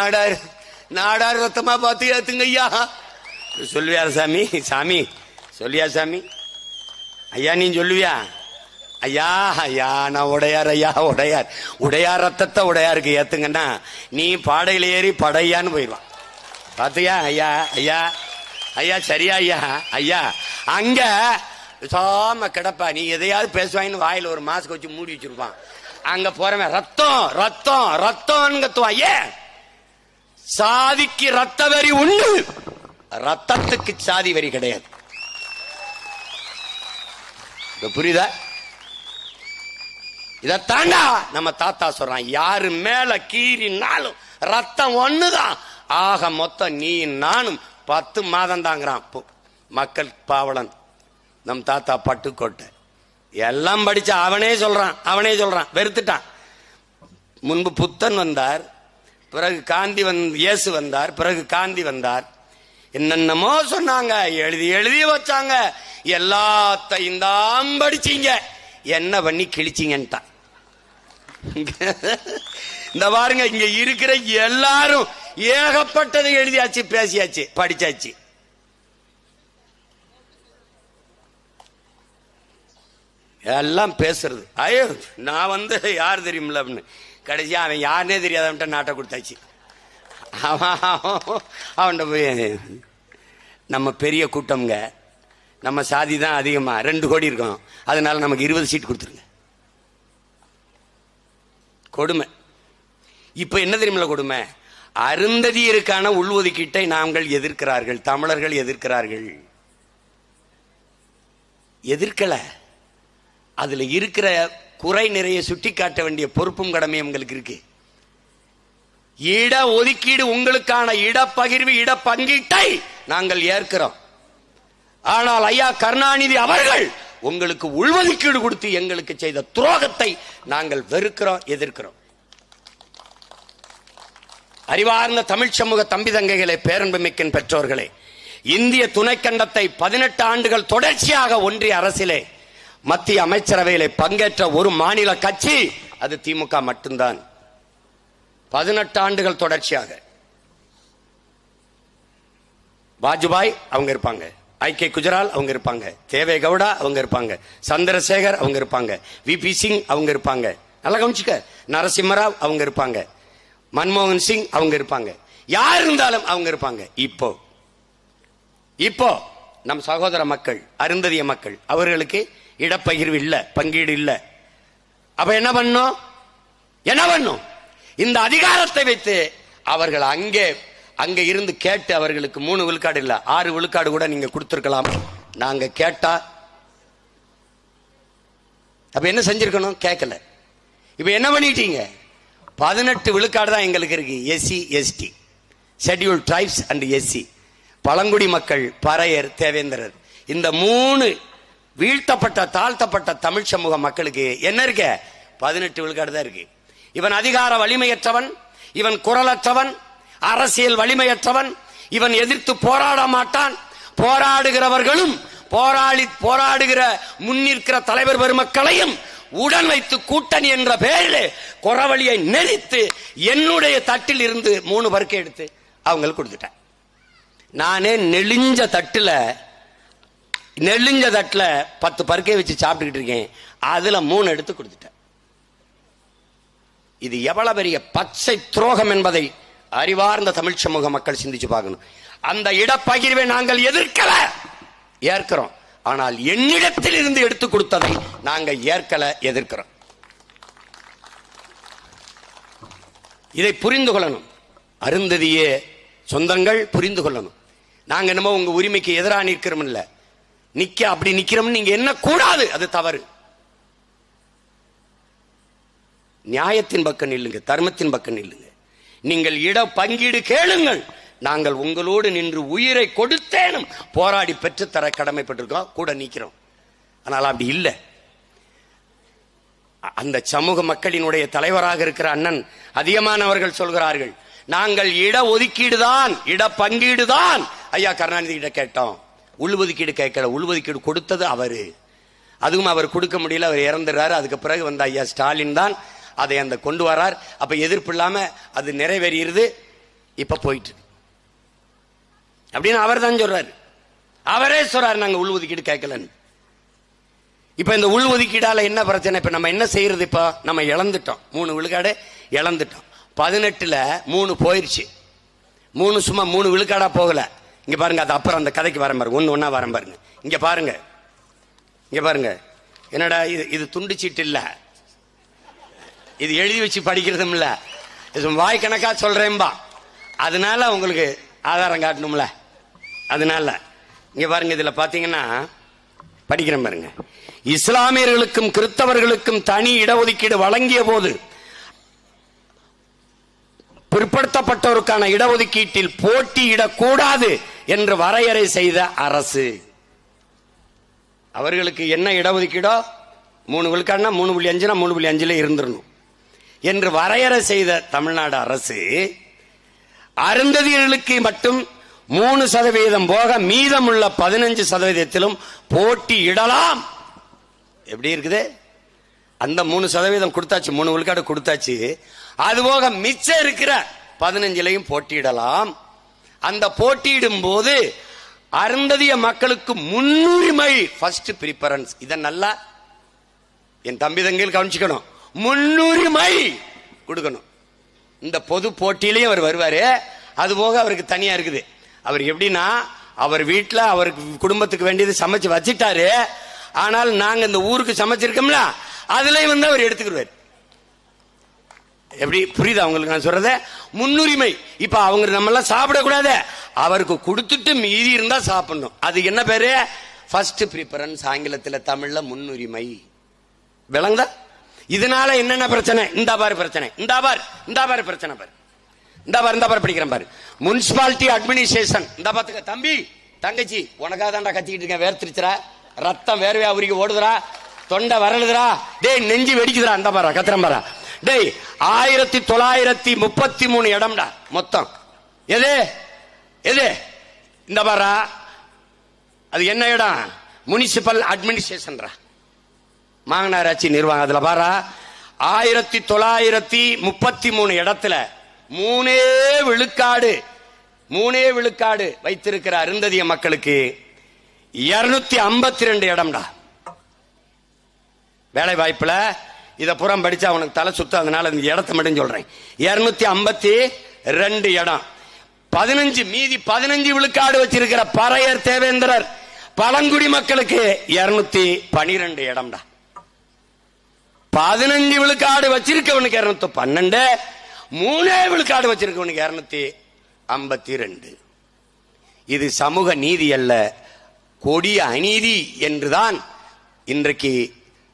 நாடார் ரத்தமா பார்த்து ஏத்துங்க ஐயா. சொல்லுவியா சாமி சொல்லியா சாமி? ஐயா நீ சொல்லுவியா? ஐயா நான் உடையார், ஐயா உடையார் ரத்தத்தை உடையாருக்கு ஏத்துங்கன்னா நீ பாடையில ஏறி படையான்னு போயிடுவான். பாத்தியா? ஐயா சரியா? ஐயா அங்க சாம கிடப்பா, நீ எதையாவது பேசுவாங்கன்னு வாயில ஒரு மாஸ்க் வச்சு மூடி வச்சிருப்பான். அங்க போறவன் ரத்தம் ரத்தம் ரத்தம் கத்துவான். ஏன்? சாதிக்கு ரத்த வரி உண்டு, ரத்தத்துக்கு சாதி வரி கிடையாது. புரியுதா? இதத்தாண்டா நம்ம தாத்தா சொல்றான், யாரு மேல கீறினாலும் ரத்தம் ஒண்ணுதான். ஆக மொத்தம் நீ நானும் 10 மாதம் தாங்கிறான் மக்கள் பாவலன் நம் தாத்தா பட்டுக்கோட்டை. எல்லாம் படிச்ச அவனே சொல்றான் வெறுத்துட்டான். முன்பு புத்தன் வந்தார், பிறகு இயேசு வந்தார், பிறகு காந்தி வந்தார். என்னென்னமோ சொன்னாங்க, எழுதி வச்சாங்க, எல்லாத்தையும் தான் படிச்சீங்க, என்ன பண்ணி கிழிச்சிங்கன்ட்டான். இந்த பாருங்க, இங்க இருக்கிற எல்லாரும் ஏகப்பட்டதை எழுதியாச்சு, பேசியாச்சு, படிச்சாச்சு. எல்லாம் பேசுறது. ஐயோ நான் யார் தெரியுமில்ல அப்படின்னு கடைசியா அவன் யாருன்னே தெரியாத நாட்டை கொடுத்தாச்சு. அவன் போய் நம்ம பெரிய கூட்டம்ங்க, நம்ம சாதி தான் அதிகமா 2 கோடி இருக்கோம், அதனால நமக்கு 20 சீட் கொடுத்துருங்க. கொடுமை. இப்ப என்ன தெரியுமில்ல கொடுமை? அருந்ததியருக்கான உள்ஒதுக்கீட்டை நாங்கள் எதிர்க்கிறார்கள், தமிழர்கள் எதிர்க்கிறார்கள். எதிர்க்கல, அதுல இருக்கிற குறை நிறைய சுட்டி காட்ட வேண்டிய பொறுப்பும் கடமையும் உங்களுக்கு இருக்கு. இட ஒதுக்கீடு, உங்களுக்கான இடப்பகிர்வு, இடப்பங்கீட்டை நாங்கள் ஏற்கிறோம். ஆனால் ஐயா கருணாநிதி அவர்கள் உங்களுக்கு உள்ஒதுக்கீடு கொடுத்து எங்களுக்கு செய்த துரோகத்தை நாங்கள் வெறுக்கிறோம், எதிர்க்கிறோம். அறிவார்ந்த தமிழ் சமூக தம்பி தங்கைகளை, பேரன்புமிக்க பெற்றோர்களே, இந்திய துணைக்கண்டத்தை 18 ஆண்டுகள் தொடர்ச்சியாக ஒன்றிய அரசிலே மத்திய அமைச்சரவையிலே பங்கேற்ற ஒரு மாநில கட்சி அது திமுக மட்டும்தான். 18 ஆண்டுகள் தொடர்ச்சியாக. வாஜ்பாய் அவங்க இருப்பாங்க, ஐ.கே. குஜரால் அவங்க இருப்பாங்க, தேவே கவுடா அவங்க இருப்பாங்க, சந்திரசேகர் அவங்க இருப்பாங்க, வி.பி. சிங் அவங்க இருப்பாங்க, நல்லா கவனிச்சுக்க, நரசிம்மராவ் அவங்க இருப்பாங்க, மன்மோகன் சிங் அவங்க இருப்பாங்க, யார் இருந்தாலும் அவங்க இருப்பாங்க. இப்போ நம் சகோதர மக்கள், அருந்ததிய மக்கள், அவர்களுக்கு இடப்பகிர்வு இல்ல, பங்கீடு இல்ல. அப்ப என்ன பண்ணும்? இந்த அதிகாரத்தை வைத்து அவர்கள் அங்கே இருந்து கேட்டு அவர்களுக்கு 3 விழுக்காடு இல்ல 6 விழுக்காடு கூட நீங்க கொடுத்திருக்கலாம். நாங்க கேட்டா அப்ப என்ன செஞ்சிருக்கணும்? கேட்கல. இப்ப என்ன பண்ணிட்டீங்க? 18 விழுக்காடு தான் எங்களுக்கு இருக்கு. SC ST, scheduled tribes and SC. பழங்குடி மக்கள், பறையர், தேவேந்திரர், இந்த 3 வீழ்த்தப்பட்ட தாழ்த்தப்பட்ட தமிழ் சமூக மக்களுக்கு என்ன இருக்க? 18 விழுக்காடு தான் இருக்கு. இவன் அதிகார வலிமையற்றவன், இவன் குரலற்றவன், அரசியல் வலிமையற்றவன், இவன் எதிர்த்து போராட மாட்டான். போராடுகிறவர்களும் போராடுகிற முன்னிற்கிற தலைவர் பெருமக்களையும் உடன் வைத்து கூட்டணி என்ற பெயரில் குறவழியை நெறித்து என்னுடைய தட்டில் இருந்து 3 பருக்கை எடுத்து அவங்களுக்கு கொடுத்துட்டேன். நானே நெளிஞ்ச தட்டுல 10 பருக்கை வச்சு சாப்பிட்டுக்கிட்டு இருக்கேன். அதுல 3 எடுத்து கொடுத்துட்டேன். இது எவ்வளவு பெரிய பச்சை துரோகம் என்பதை அறிவார்ந்த தமிழ் சமூக மக்கள் சிந்திச்சு பார்க்கணும். அந்த இடப்பகிர்வை நாங்கள் எதிர்க்கல, ஏற்கிறோம். ஆனால் என்னிடத்தில் இருந்து எடுத்து கொடுத்ததை நாங்கள் ஏற்கல, எதிர்க்கிறோம். இதை புரிந்து கொள்ளணும். அருந்ததியே சொந்தங்கள் புரிந்து கொள்ளணும். நாங்க என்னமோ உங்க உரிமைக்கு எதிராக நிற்கிறோம் இல்ல, அப்படி நிக்கிறோம் நீங்க என்ன கூடாது, அது தவறு. நியாயத்தின் பக்கம் நில்லுங்க, தர்மத்தின் பக்கம் நில்லுங்க. நீங்கள் இட பங்கீடு கேளுங்கள், நாங்கள் உங்களோடு நின்று உயிரை கொடுத்தேனும் போராடி பெற்றுத்தர கடமைப்பட்டிருக்கோம், கூட நிற்கிறோம். ஆனால் அப்படி இல்லை. அந்த சமூக மக்களினுடைய தலைவராக இருக்கிற அண்ணன் அதிகமானவர்கள் சொல்கிறார்கள், நாங்கள் இட ஒதுக்கீடு தான், இட பங்கீடு தான் ஐயா கருணாநிதி கிட்ட கேட்டோம், உள்ஒதுக்கீடு கேட்கல. உள்ஒதுக்கீடு கொடுத்தது அவரு, அதுவும் அவர் கொடுக்க முடியல, அவர் இறந்துறாரு. அதுக்கு பிறகு வந்த ஐயா ஸ்டாலின் தான் அதை அந்த கொண்டு வரார். அப்ப எதிர்ப்பு இல்லாம அது நிறைவேறிடுது. இப்ப போயிட்டு அப்படின்னு அவர் தான் சொல்றாரு. அவரே சொல்றாரு நாங்க உள்ஒதுக்கீடு கேட்கலன்னு. இப்ப இந்த உள்ஒதுக்கீடால என்ன பிரச்சனை? இப்ப நம்ம என்ன செய்யறது? இப்ப நம்ம இழந்துட்டோம், 3 விழுக்காடு இழந்துட்டோம். 18ல 3 போயிருச்சு. 3 சும்மா 3 விழுக்காடா போகல. இங்க பாருங்க, அது அப்புறம் அந்த கதைக்கு வரேன் பாருங்க, ஒண்ணு ஒண்ணா வரேன் பாருங்க. இங்க பாருங்க, இங்க பாருங்க. என்னடா இது துண்டு சீட்டு இல்ல, இது எழுதி வச்சு படிக்கிறதும் இல்ல, இது வாய் கணக்கா சொல்றேன்பா. அதனால உங்களுக்கு ஆதாரம் காட்டணும்ல. அதனால இங்க பாருங்க, இதுல பாத்தீங்கன்னா படிக்கிறேன் பாருங்க. இஸ்லாமியர்களுக்கும் கிறிஸ்தவர்களுக்கும் தனி இடஒதுக்கீடு வழங்கிய போது பிற்படுத்தப்பட்டோருக்கான இடஒதுக்கீட்டில் போட்டியிடக்கூடாது என்று வரையறை செய்த அரசு. அவர்களுக்கு என்ன இடஒதுக்கீடோ 3 விழுக்காடுனா 3.5 3.5 இருந்துடணும் என்று வரையறை செய்த தமிழ்நாடு அரசு அருந்ததியர்களுக்கு மட்டும் 3% போக மீதமுள்ள 15%த்திலும் போட்டியிடலாம். எப்படி இருக்குது? அந்த 3% கொடுத்தாச்சு, 3 விழுக்காடு கொடுத்தாச்சு. அதுபோக மிச்சம் இருக்கிற 15லையும் போட்டியிடலாம். அந்த போட்டியிடும் போது அருந்ததிய மக்களுக்கு முன்னுரிமை, ஃபர்ஸ்ட் பிரிபரன்ஸ். இதை நல்லா என் தம்பி தங்கையில் கவனிச்சுக்கணும். முன்னுரிமை கொடுக்கணும். இந்த பொது போட்டியிலையும் அவர் வருவாரு. அதுபோக அவருக்கு தனியா இருக்குது. அவர் எப்படின்னா, அவர் வீட்டில் அவருக்கு குடும்பத்துக்கு வேண்டியது சமைச்சு வச்சிட்டாரு. ஆனால் நாங்க இந்த ஊருக்கு சமைச்சிருக்கோம்ல, அதுலயும் வந்து அவர் எடுத்துக்கிடுவார். எப்படி புரியுதா உங்களுக்கு நான் சொல்றத? முன்னுரிமை. இப்ப அவங்க நம்ம எல்லாம் சாப்பிடக்கூடாது, அவருக்கு கொடுத்துட்டு மீதி இருந்தா சாப்பிடணும். அது என்ன பேரு? First preference. ஆங்கிலத்தில், தமிழ்ல முன்னுரிமை. விளங்குதா? இதனால என்னென்ன பிரச்சனை? இந்த பாரு பிரச்சனை, இந்த பாரு பிரச்சனை பாரு, இந்த பாரு படிக்கிறேன் பாரு. Municipality administration. இந்த பாத்துக்க தம்பி தங்கச்சி, உனக்காக தான்டா கத்திக்கிட்டு இருக்கேன். வேர்த்திருச்சுரா, ரத்தம் வேர்வையா உரிக்க ஓடுதுரா, தொண்டை வரலுதுரா, டேய் நெஞ்சு வெடிக்குதுரா. இந்த பாரு கத்திரம் பாரா. டேய் 1933 இடம்டா மொத்தம். எது எது? இந்த பாரா, அது என்ன இடம்? முனிசிபல் அட்மினிஸ்ட்ரேஷன், மாநகராட்சி நிர்வாகம். அதுல பாரா 1933 இடத்துல 3 விழுக்காடு வைத்திருக்கிற அருந்ததிய மக்களுக்கு 252 இடம்டா. வேலை வாய்ப்புல இத புறம் படிச்சா அவனுக்கு தலை சுத்த. அதனால இந்த இடத்தை மட்டும் சொல்றேன். 252 இடம். 15 மீதி 15 விழுக்காடு வச்சிருக்கிற பறையர், தேவேந்திரர், பழங்குடி மக்களுக்கு 212 இடம்டா. 15 விழுக்காடு வச்சிருக்கவனுக்கு 212, 3 விழுக்காடு வச்சிருக்கவனுக்கு 252. இது சமூக நீதி அல்ல, கொடிய அநீதி என்றுதான் இன்றைக்கு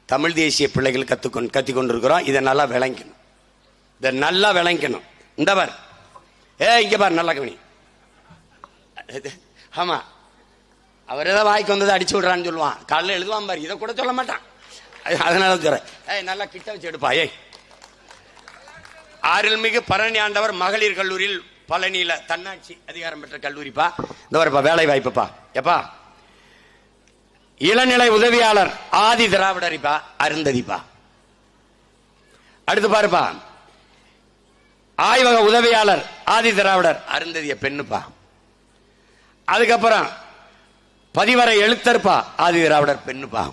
தமிழ் தேசிய பிள்ளைகள் கத்திக் கொண்டிருக்கிறோம். இதை நல்லா விளங்கணும், இதை நல்லா விளங்கணும். இந்த பார், இங்க பார், நல்லா கவனி. ஆமா, அவர் ஏதாவது வாய்க்கு வந்ததை அடிச்சு விடுறான்னு சொல்லுவான். காலையில் எழுதுவான் பாரு, இதை கூட சொல்ல மாட்டான். அதனால சொல்றேன், நல்லா கிட்ட வச்சு எடுப்பா. அருள்மிகு பழனி ஆண்டவர் மகளிர் கல்லூரியில் பழனியில தன்னாட்சி அதிகாரம் பெற்ற கல்லூரிப்பா. இந்த வரப்பா வேலை வாய்ப்புப்பா. எப்பா இளநிலை உதவியாளர் ஆதி திராவிடரிப்பா, அருந்ததிப்பா. அடுத்து பாருப்பா, ஆய்வக உதவியாளர் ஆதி திராவிடர், அருந்ததிய பெண்ணுப்பா. அதுக்கப்புறம் பதிவரை எழுத்தர்ப்பா, ஆதி திராவிடர் பெண்ணுப்பா.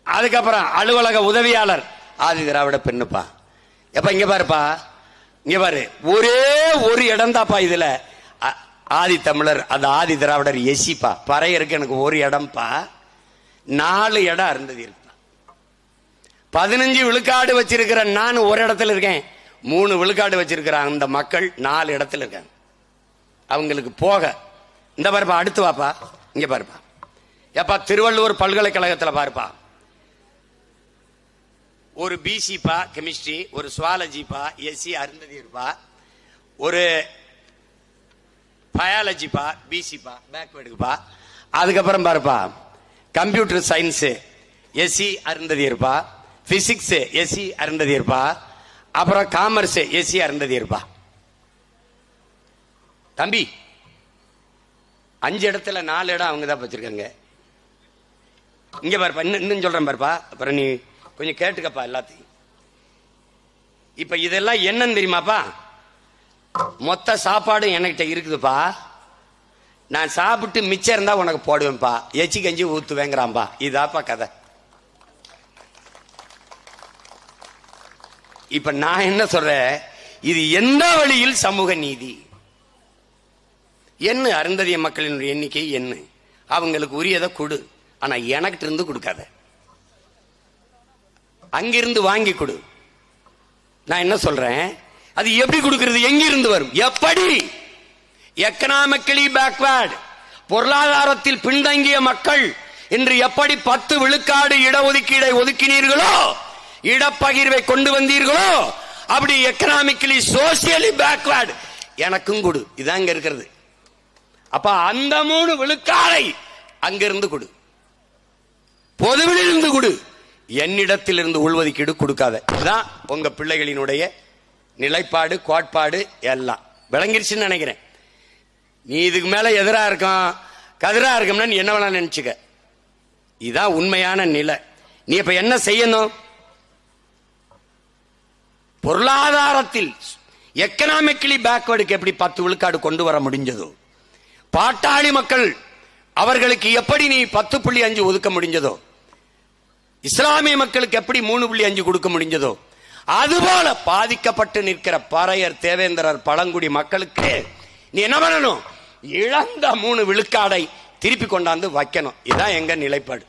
அதுக்கப்புறம் அலுவலக உதவியாளர் ஆதி திராவிட பெண்ணுப்பா. எப்ப இங்க பாருப்பா, இங்க பாரு, ஒரே ஒரு இடம் தாப்பா இதுல ஆதி தமிழர், அது ஆதி திராவிடர் எசிப்பா. பறையருக்கு எனக்கு ஒரு இடம்பா, 4 இடம் அருந்ததி இருக்கு. 15 விழுக்காடு வச்சிருக்கிற நான் ஒரு இடத்துல இருக்கேன், 3 விழுக்காடு வச்சிருக்கிற அந்த மக்கள் 4 இடத்துல இருக்காங்க. அவங்களுக்கு போக இந்த பாருப்பா, அடுத்து வாப்பா, இங்க பாருப்பா. எப்பா திருவள்ளுவர் பல்கலைக்கழகத்தில் பாருப்பா, ஒரு பிசிப்பா கெமிஸ்ட்ரி, ஒரு சுவாலஜிப்பா எஸ்சி அருந்ததி இருப்பா, ஒரு பயாலஜிப்பா பிசிப்பா பேக்வேர்டுப்பா. அதுக்கப்புறம் பாருப்பா கம்ப்யூட்டர் சயின்ஸ் எஸ்சி அருந்ததி இருப்பா, பிசிக்ஸ் எஸ்சி அருந்ததி இருப்பா, அப்புறம் காமர்ஸ் எஸ்சி அருந்ததி இருப்பா. தம்பி 5 இடத்துல 4 இடம் அவங்க தான் வச்சிருக்காங்க. இங்க பாருப்பா, இன்னும் சொல்றேன் பாருப்பா, அப்புறம் நீ கொஞ்சம் கேட்டுக்கப்பா எல்லாத்தையும். இப்ப இதெல்லாம் என்னன்னு தெரியுமாப்பா, மொத்த சாப்பாடு என்கிட்ட இருக்குதுப்பா, நான் சாப்பிட்டு மிச்சம் இருந்தா உனக்கு போடுவேன்ப்பா, எச்சி கஞ்சி ஊத்துவேங்கிறான்பா. இதாப்பா கதை. இப்ப நான் என்ன சொல்றேன், இது எந்த வழியில் சமூக நீதி? என்ன அருந்ததிய மக்களின் எண்ணிக்கை என்ன, அவங்களுக்கு உரியதை கொடு, ஆனா எனக்கு இருந்து கொடுக்காத, அங்கிருந்து வாங்கி கொடு. நான் என்ன சொல்றேன், அது எப்படி கொடுக்கிறது, எங்கிருந்து வரும், எப்படி? எக்கனாமிக்கலி பேக்வர்ட், பொருளாதாரத்தில் பின்தங்கிய மக்கள் இன்று எப்படி 10 விழுக்காடு இடஒதுக்கீடை ஒதுக்கினீர்களோ, இடப்பகிர்வை கொண்டு வந்தீர்களோ, அப்படி எக்கனாமிக்கலி சோசியலி பேக்வர்ட் எனக்கும் கொடு. இதான் இங்க இருக்கிறது. அப்ப அந்த 3 விழுக்காடை அங்கிருந்து கொடு, பொதுவில் இருந்து கொடு, என்னிடத்தில் இருந்து உள்ஒதுக்கீடு கொடுக்காத. இதுதான் உங்க பிள்ளைகளினுடைய நிலைப்பாடு, கோட்பாடு எல்லாம் விளங்கிருச்சுன்னு நினைக்கிறேன். நீ இதுக்கு மேல எதிரா இருக்கும் கதிரா இருக்கும்னா நீ என்ன வேணா நினைச்சுக்க. இதுதான் உண்மையான நிலை. நீ இப்ப என்ன செய்யணும், பொருளாதாரத்தில் எக்கனாமிக்கலி பேக்வர்டுக்கு எப்படி 10 விழுக்காடு கொண்டு வர முடிஞ்சதோ, பாட்டாளி மக்கள் அவர்களுக்கு எப்படி நீ 10.5 ஒதுக்க முடிஞ்சதோ, இஸ்லாமிய மக்களுக்கு எப்படி 3.5 கொடுக்க முடிஞ்சதோ, அதுபோல பாதிக்கப்பட்டு நிற்கிற பறையர், தேவேந்திரர், பழங்குடி மக்களுக்கு நீ என்ன பண்ணணும், இழந்த 3 விழுக்காடை திருப்பி கொண்டாந்து வைக்கணும். இதுதான் எங்க நிலைப்பாடு.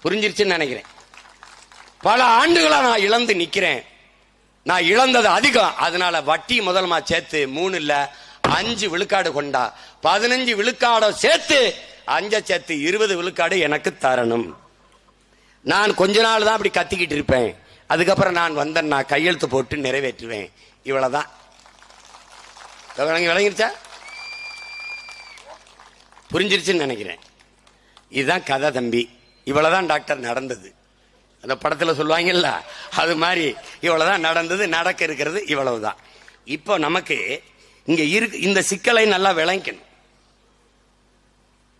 புரிஞ்சிருச்சுன்னு நினைக்கிறேன். பல ஆண்டுகளா நான் இழந்து நிக்கிறேன், நான் இழந்தது அதிகம், அதனால வட்டி முதலமா சேர்த்து 3 இல்ல 5 விழுக்காடு கொண்டா, 15 விழுக்காட சேர்த்து 5 சேர்த்து 20 விழுக்காடு எனக்கு தரணும். நான் கொஞ்ச நாள் தான் அப்படி கத்திக்கிட்டு இருப்பேன், அதுக்கப்புறம் நான் வந்தேன், நான் கையெழுத்து போட்டு நிறைவேற்றுவேன். இவ்வளவுதான். விளங்கிருச்சா? புரிஞ்சிருச்சுன்னு நினைக்கிறேன். இதுதான் கதை தம்பி. இவ்வளவுதான் டாக்டர் நடந்தது. அந்த படத்துல சொல்லுவாங்கல்ல, அது மாதிரி இவ்வளவுதான் நடந்தது, நடக்க இருக்கிறது இவ்வளவுதான். இப்போ நமக்கு இங்க இருக்கு, இந்த சிக்கலை நல்லா விளங்கணும்.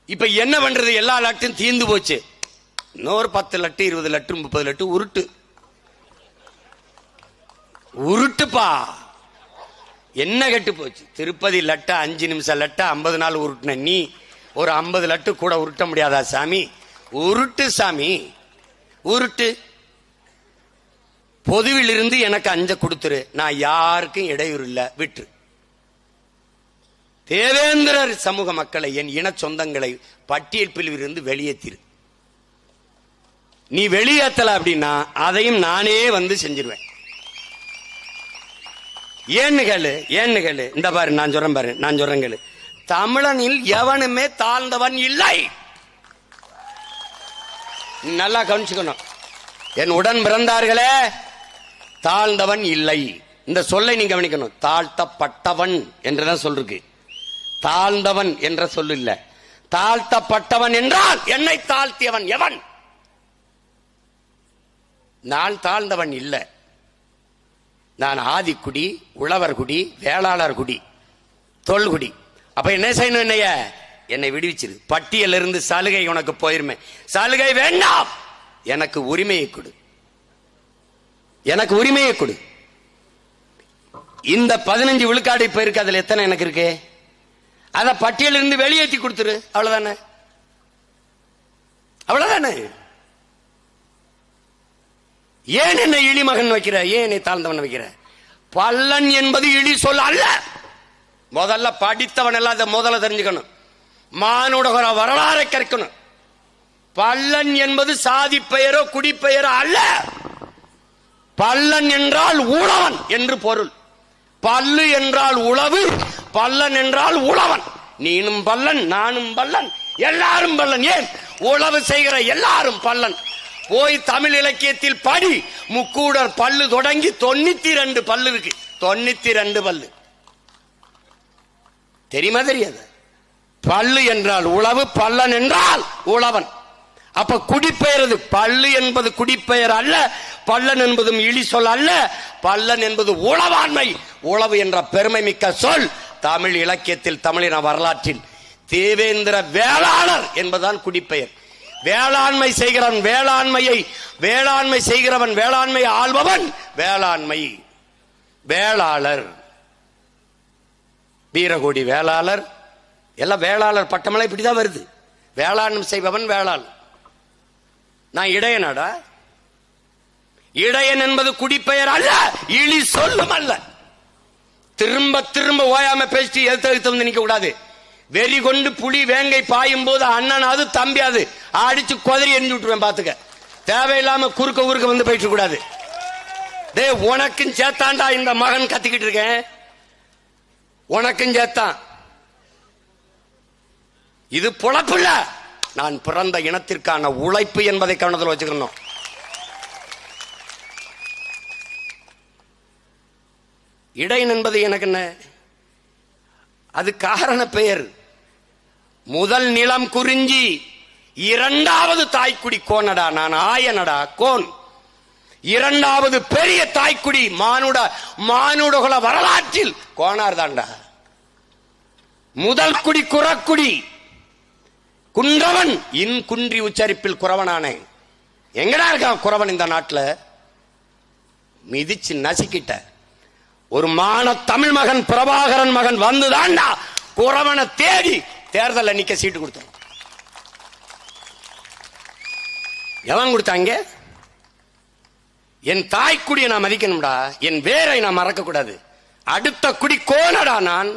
இப்ப என்ன பண்றது, எல்லா லட்டும் தீர்ந்து போச்சு, இன்னொரு 10 லட்டு 20 லட்டு 30 லட்டு உருட்டு உருட்டுப்பா. என்ன கெட்டு போச்சு, திருப்பதி லட்ட 5 நிமிஷம் லட்ட 50 நாள் உருட்டுன நீ ஒரு 50 லட்டு கூட உருட்ட முடியாதா சாமி? உருட்டு சாமி, உருட்டு. பொதுவில் இருந்து எனக்கு 5 கொடுத்துரு, நான் யாருக்கும் இடையூறு இல்ல, விட்டு. தேவேந்திரர் சமூக மக்களை, என் இன சொந்தங்களை பட்டியல் பிரிவில் இருந்து வெளியேற்றிரு. நீ வெளியேற்றல அப்படின்னா அதையும் நானே வந்து செஞ்சிருவேன். ஏன்னு கேளு, இந்த பாரு நான் சொல்றேன் பாரு, நான் சொல்றேன் கேளு. தமிழனில் எவனுமே தாழ்ந்தவன் இல்லை. நல்லா கவனிச்சுக்கணும். என் உடன் பிறந்தார்களே, தாழ்ந்தவன் இல்லை. இந்த சொல்லை நீங்க கவனிக்கணும். தாழ்த்தப்பட்டவன் என்றுதான் சொல்லிருக்கு. தாழ்ந்தவன் என்ற சொல்லு இல்ல, தாழ்த்தப்பட்டவன் என்றால் என்னை தாழ்த்தியவன் எவன்? நான் தாழ்ந்தவன் இல்ல. நான் ஆதிக்குடி, உழவர் குடி, வேளாளர் குடி, தொல்குடி. அப்ப என்ன செய்யணும்? என்னை விடுவிச்சிரு. பட்டியலிருந்து சலுகை உனக்கு போயிருமே. சலுகை வேண்டாம், எனக்கு உரிமையை கொடு, எனக்கு உரிமையை கொடு. இந்த 15 விழுக்காடு இப்ப இருக்கு, அதுல எத்தனை எனக்கு இருக்கு? அத பட்டியலிருந்து வெளியேற்றி கொடுத்துரு. அவ்வளவுதானே, அவ்வளவுதானே. ஏன் என்னை இழிமகன் வைக்கிற? ஏன் என்னை தாழ்ந்தவன் வைக்கிற? பல்லன் என்பது இழி சொல் அல்ல. முதல்ல படித்தவன் எல்லாம் அதை முதல்ல தெரிஞ்சுக்கணும். மானுட வரலாறை கற்கணும். பல்லன் என்பது சாதி பெயரோ குடிப்பெயரோ அல்ல. பல்லன் என்றால் உழவன் என்று பொருள். பல்லு என்றால் உழவு, பல்லன் என்றால் உழவன். நீனும் பல்லன், நானும் பல்லன், எல்லாரும் பல்லன். ஏன்? உழவு செய்கிற எல்லாரும் பல்லன். போய் தமிழ் இலக்கியத்தில் படி. முக்கூடர் பல்லு தொடங்கி 92 பல்லு இருக்கு. 92 பல்லு தெரியுமா? தெரியாது. பல்லு என்றால் உழவு, பல்லன் என்றால் உழவன். அப்ப குடிப்பெயர் பல்லு என்பது குடிப்பெயர் அல்ல, பல்லன் என்பதும் இழி சொல் அல்ல. பல்லன் என்பது உழவாண்மை, உழவு என்ற பெருமை மிக்க சொல். தமிழ் இலக்கியத்தில், தமிழின வரலாற்றில் தேவேந்திர வேளாளர் என்பதுதான் குடிப்பெயர். வேளாண்மை செய்கிறவன் வேளாண்மை செய்கிறவன், வேளாண்மை ஆள்பவன் வேளாண்மை. வேளாளர், வீரகோடி வேளாளர், எல்லாம் வேளாளர் பட்டமெல்லாம் இப்படிதான் வருது. வேளாண்மை செய்பவன் வேளாளர். நான் இடையனடா. இடையன் என்பது குடிப்பெயர் அல்ல, இழி சொல்லும் அல்ல. திரும்ப திரும்ப ஓயாம பேசி எடுத்து வந்து நிக்க கூடாது. வெறி கொண்டு புலி வேங்கை பாயும் போது அண்ணனாவது தம்பியாது அடிச்சு கொதறி எரிஞ்சு விட்டுருவேன். பாத்துக்க, தேவையில்லாம குறுக்க வந்து போயிட்டு கூடாது. டே, உனக்கும் சேத்தாண்டா இந்த மகன் கத்திக்கிட்டு இருக்கேன், உனக்கும் சேத்தான். இது பொழப்பு இல்ல. நான் பிறந்த இனத்திற்கான உழைப்பு என்பதை கவனத்தில் வச்சுக்கணும். இடையன் என்பது எனக்கு என்ன? அது காரண பெயர். முதல் நிலம் குறிஞ்சி, இரண்டாவது தாய்க்குடி கோனடா. நான் ஆயனடா, கோன். இரண்டாவது பெரிய தாய்க்குடி மானுடகுல வரலாற்றில் கோனார் தாண்டா. முதல் குடி குறக்குடி, குன்றவன். இன் குன்றி உச்சரிப்பில் குறவனானே. எங்கடா இருக்கான் குறவன் இந்த நாட்டில்? மிதிச்சு நசிக்கிட்ட ஒரு மான தமிழ் மகன், பிரபாகரன் மகன் வந்துதான்டா குறவனை தேடி தேர்தல் நிக்க சீட்டு கொடுத்தான். எவன் கொடுத்தாங்க? என் தாய்க்குடியை நான் மதிக்கணும்டா, என் வேரை நான் மறக்க கூடாது. அடுத்த குடி கோனடா நான்.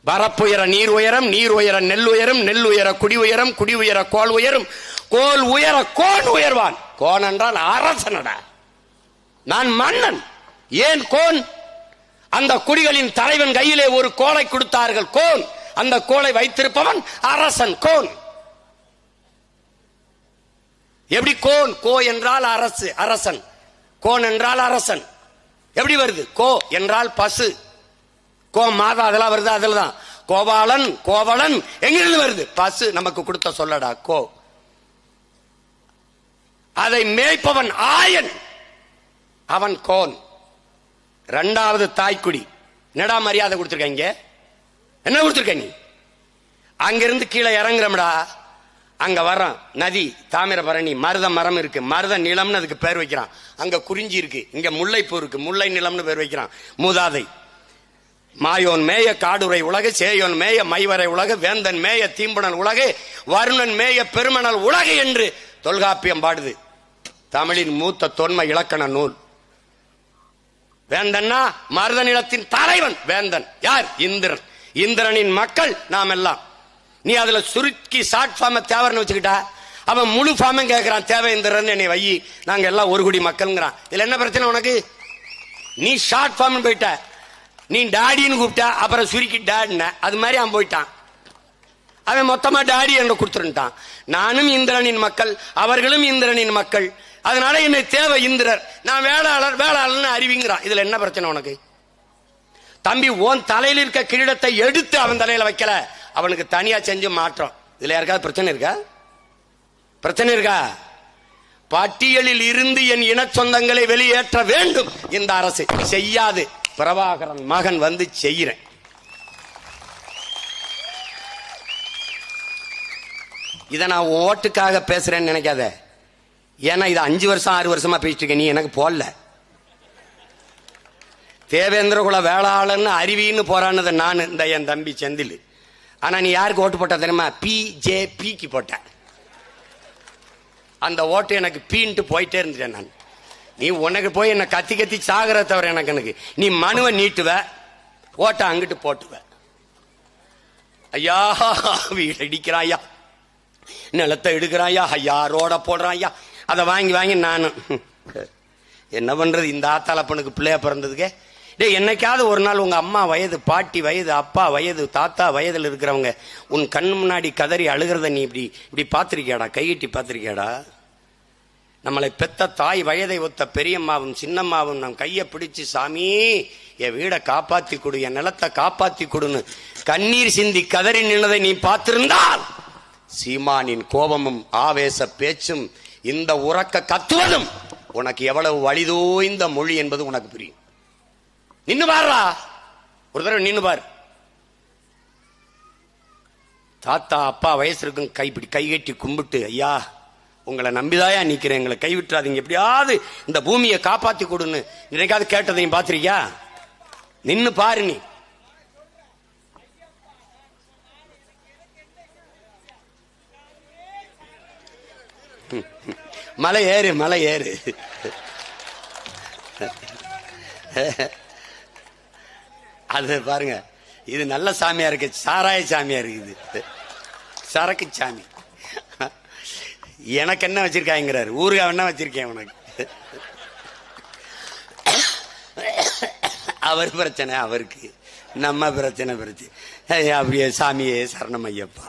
வரப்புயர நீர் உயரம், நீர் உயர நெல் உயரும், நெல் உயர குடி உயரம், குடி உயர கோல் உயரும், கோல் உயர கோன் உயர்வான். கோன் என்றால் அரசனடா. நான் மன்னன். ஏன் கோன்? அந்த குடிகளின் தலைவன் கையிலே ஒரு கோலை கொடுத்தார்கள், கோன். அந்த கோலை வைத்திருப்பவன் அரசன், கோன். எப்படி கோன்? கோ என்றால் அரசு, அரசன். கோன் என்றால் அரசன். எப்படி வருது? கோ என்றால் பசு, கோ மாதா, அதெல்லாம் வருது. அதுல தான் கோபாலன், கோவலன் எங்கிருந்து வருது? பசு நமக்கு கொடுத்த சொல்லடா, கோ. அதை மேய்ப்பவன் ஆயன், அவன் கோன். இரண்டாவது தாய்க்குடி. என்னடா மரியாதை கொடுத்திருக்க? என்ன கொடுத்திருக்க நீ? அங்கிருந்து கீழே இறங்குறோம்டா. அங்க வர்றான் நதி, தாமிரபரணி, மருத மரம் இருக்கு. மருத நிலம்னு அதுக்கு பேர் வைக்கிறான். அங்க குறிஞ்சி இருக்கு, இங்க முல்லைப்பூ இருக்கு, முல்லை நிலம்னு பேர் வைக்கிறான். மூதாதை. மாயோன் மேய காடுரை உலகு, சேயோன் மேய மைவரை உலகு, வேந்தன் மேய தீம்புணல் உலகு, வருணன் மேய பெருமணல் உலகு என்று தொல்காப்பியம் பாடுது. தமிழின் மூத்த தொன்மை இலக்கண நூல். வேந்தன்னா மருத நிலத்தின் தலைவன் வேந்தன். யார்? இந்திரன். இந்திரனின் மக்கள் நாம் எல்லாம். நீ அதுல சுருக்கி ஷார்ட் ஃபார்ம் தேவர்னு வச்சுக்கிட்டா, அவன் முழு ஃபார்மும் கேட்கிறான். தேவேந்திரன் என்னை வை, நாங்க எல்லாம் ஒரு குடி மக்கள்ங்கிறான். இதுல என்ன பிரச்சனை உனக்கு? நீ ஷார்ட் ஃபார்ம் போயிட்ட. நீ டாடின்னு கூப்பிட்டா, அப்புறம் சுருக்கி டாடின, அது மாதிரி அவன் போயிட்டான். அவன் மொத்தமா டாடி என்று கொடுத்துருட்டான். நானும் இந்திரனின் மக்கள், அவர்களும் இந்திரனின் மக்கள், அதனால என்னை தேவை இந்திரர், நான் வேளாளர், வேளாளர்னு அறிவிங்கிறான். இதுல என்ன பிரச்சனை உனக்கு? தம்பி உன் தலையில் இருக்க கிரீடத்தை எடுத்து அவன் தலையில வைக்கல, அவனுக்கு தனியா செஞ்சு மாற்றம். இதுல யாருக்காவது பிரச்சனை இருக்கா? பிரச்சனை இருக்கா? பட்டியலில் இருந்து என் இன சொந்தங்களை வெளியேற்ற வேண்டும் இந்த அரசு செய்யாது. பிரபாகரன் மகன் வந்து செய்கிறேன். இதை நான் ஓட்டுக்காக பேசுறேன்னு நினைக்காத. ஏன்னா இது 5 வருஷம் 6 வருஷமா பேசிட்டு இருக்க, நீ எனக்கு போடல. தேவேந்திர குல வேளாளன்னு அறிவின்னு போறான்னு நான், இந்த என் தம்பி செந்தில். ஆனா நீ யாருக்கு ஓட்டு போட்ட தெரியுமா? பிஜேபிக்கு போட்ட. அந்த ஓட்டு எனக்கு பீன்ட்டு போயிட்டே இருந்துட்டேன் நான். நீ உனக்கு போய் என்ன கத்தி கத்தி சாகிற தவிர எனக்கு நீ மனுவை நீட்டுவ, ஓட்ட அங்கிட்டு போட்டுவ. ஐயா வீடு இடிக்கிறாயா, நிலத்தை எடுக்கிறாயா, ஐயா ரோட போடுறாயா, அதை வாங்கி வாங்கி நானும் என்ன பண்றது? இந்த ஆத்தாளப்பனுக்கு பிள்ளையா பிறந்ததுக்கே. டே, என்னைக்காவது ஒரு நாள் உங்க அம்மா வயது, பாட்டி வயது, அப்பா வயது, தாத்தா வயதில் இருக்கிறவங்க உன் கண்ணு முன்னாடி கதறி அழுகிறத நீ இப்படி இப்படி பார்த்திருக்கியாடா? கையிட்டி பார்த்திருக்கியாடா? நம்மளை பெத்த தாய் வயதை ஒத்த பெரியம்மாவும் சின்னம்மாவும் நம் கையை பிடிச்சு, சாமி என் வீடை காப்பாத்தி கொடு, என் நிலத்தை காப்பாத்தி கொடுன்னு கண்ணீர் சிந்தி கதறி நின்னதை நீ பார்த்திருந்தால் சீமானின் கோபமும் ஆவேச பேச்சும் இந்த உறக்க கத்துவதும் உனக்கு எவ்வளவு வலிதோய்ந்த மொழி என்பது உனக்கு புரியும். நின்னு பாருடா, ஒரு தடவை நின்னு பாரு. தாத்தா அப்பா வயசு இருக்கும், கைப்பிடி கை கட்டி கும்பிட்டு, ஐயா உங்களை நம்பிதாயா நிக்கிறேன், எங்களை கைவிட்டுறாதீங்க, எப்படியாவது இந்த பூமியை காப்பாத்தி கொடுன்னு நினைக்காது கேட்டதையும் பார்த்திருக்கியா? நின்னு பாரு. நீ மலை ஏறு, மலை ஏறு. அது பாருங்க, இது நல்ல சாமியா இருக்கு, சாராய சாமியா இருக்குது, சரக்கு சாமி. எனக்கு என்ன வச்சிருக்காங்கிறாரு, ஊருகா என்ன வச்சிருக்கேன் உனக்கு. அவர் பிரச்சனை அவருக்கு, நம்ம பிரச்சனை பிரச்சனை. அப்படியே சாமியே சரணம் ஐயப்பா.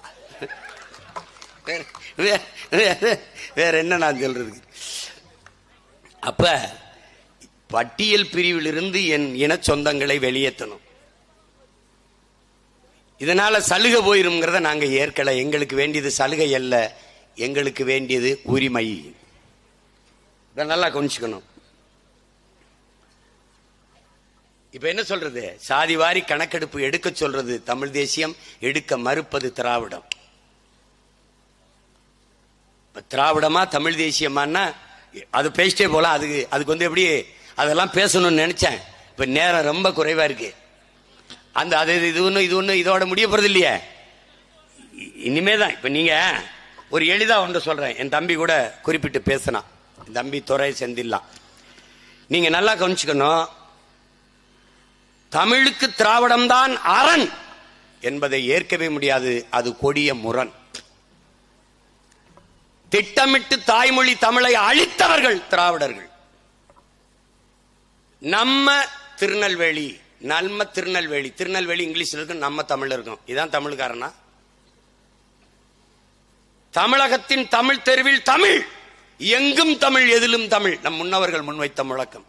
வேற என்ன நான் சொல்றதுக்கு? அப்ப பட்டியல் பிரிவில் இருந்து என் இன சொந்தங்களை வெளியேற்றணும். இதனால சலுகை போயிருங்கிறத நாங்க ஏற்கல. எங்களுக்கு வேண்டியது சலுகை அல்ல, எங்களுக்கு வேண்டியது உரிமை. இதை நல்லா கொஞ்சிக்கணும். இப்ப என்ன சொல்றது? சாதிவாரி கணக்கெடுப்பு எடுக்க சொல்றது தமிழ் தேசியம், எடுக்க மறுப்பது திராவிடம். திராவிடமா தமிழ் தேசியமானா அது பேசிட்டே போலாம். அதுக்கு வந்து எப்படி அதெல்லாம் பேசணும்னு நினைச்சேன். இப்ப நேரம் ரொம்ப குறைவா இருக்கு. அந்த அது இது ஒண்ணு இதோட முடிய போறது இல்லையே, இனிமேதான். இப்ப நீங்க ஒரு எளிதா ஒன்று சொல்றேன். என் தம்பி கூட குறிப்பிட்டு பேசினான், என் தம்பி துறை செந்தில்லாம். நீங்க நல்லா கவனிச்சுக்கணும். தமிழுக்கு திராவிடம் தான் அரண் என்பதை ஏற்கவே முடியாது. அது கொடிய முரண். திட்டமிட்டு தாய்மொழி தமிழை அழித்தவர்கள் திராவிடர்கள். நம்ம திருநெல்வேலி இங்கிலீஷ்ல இருக்கு, நம்ம தமிழ் இருக்கும். இதான் தமிழ்காரனா? தமிழகத்தின் தமிழ் தெருவில் தமிழ், எங்கும் தமிழ், எதிலும் தமிழ். நம் முன்னவர்கள் முன்வைத்த முழக்கம்.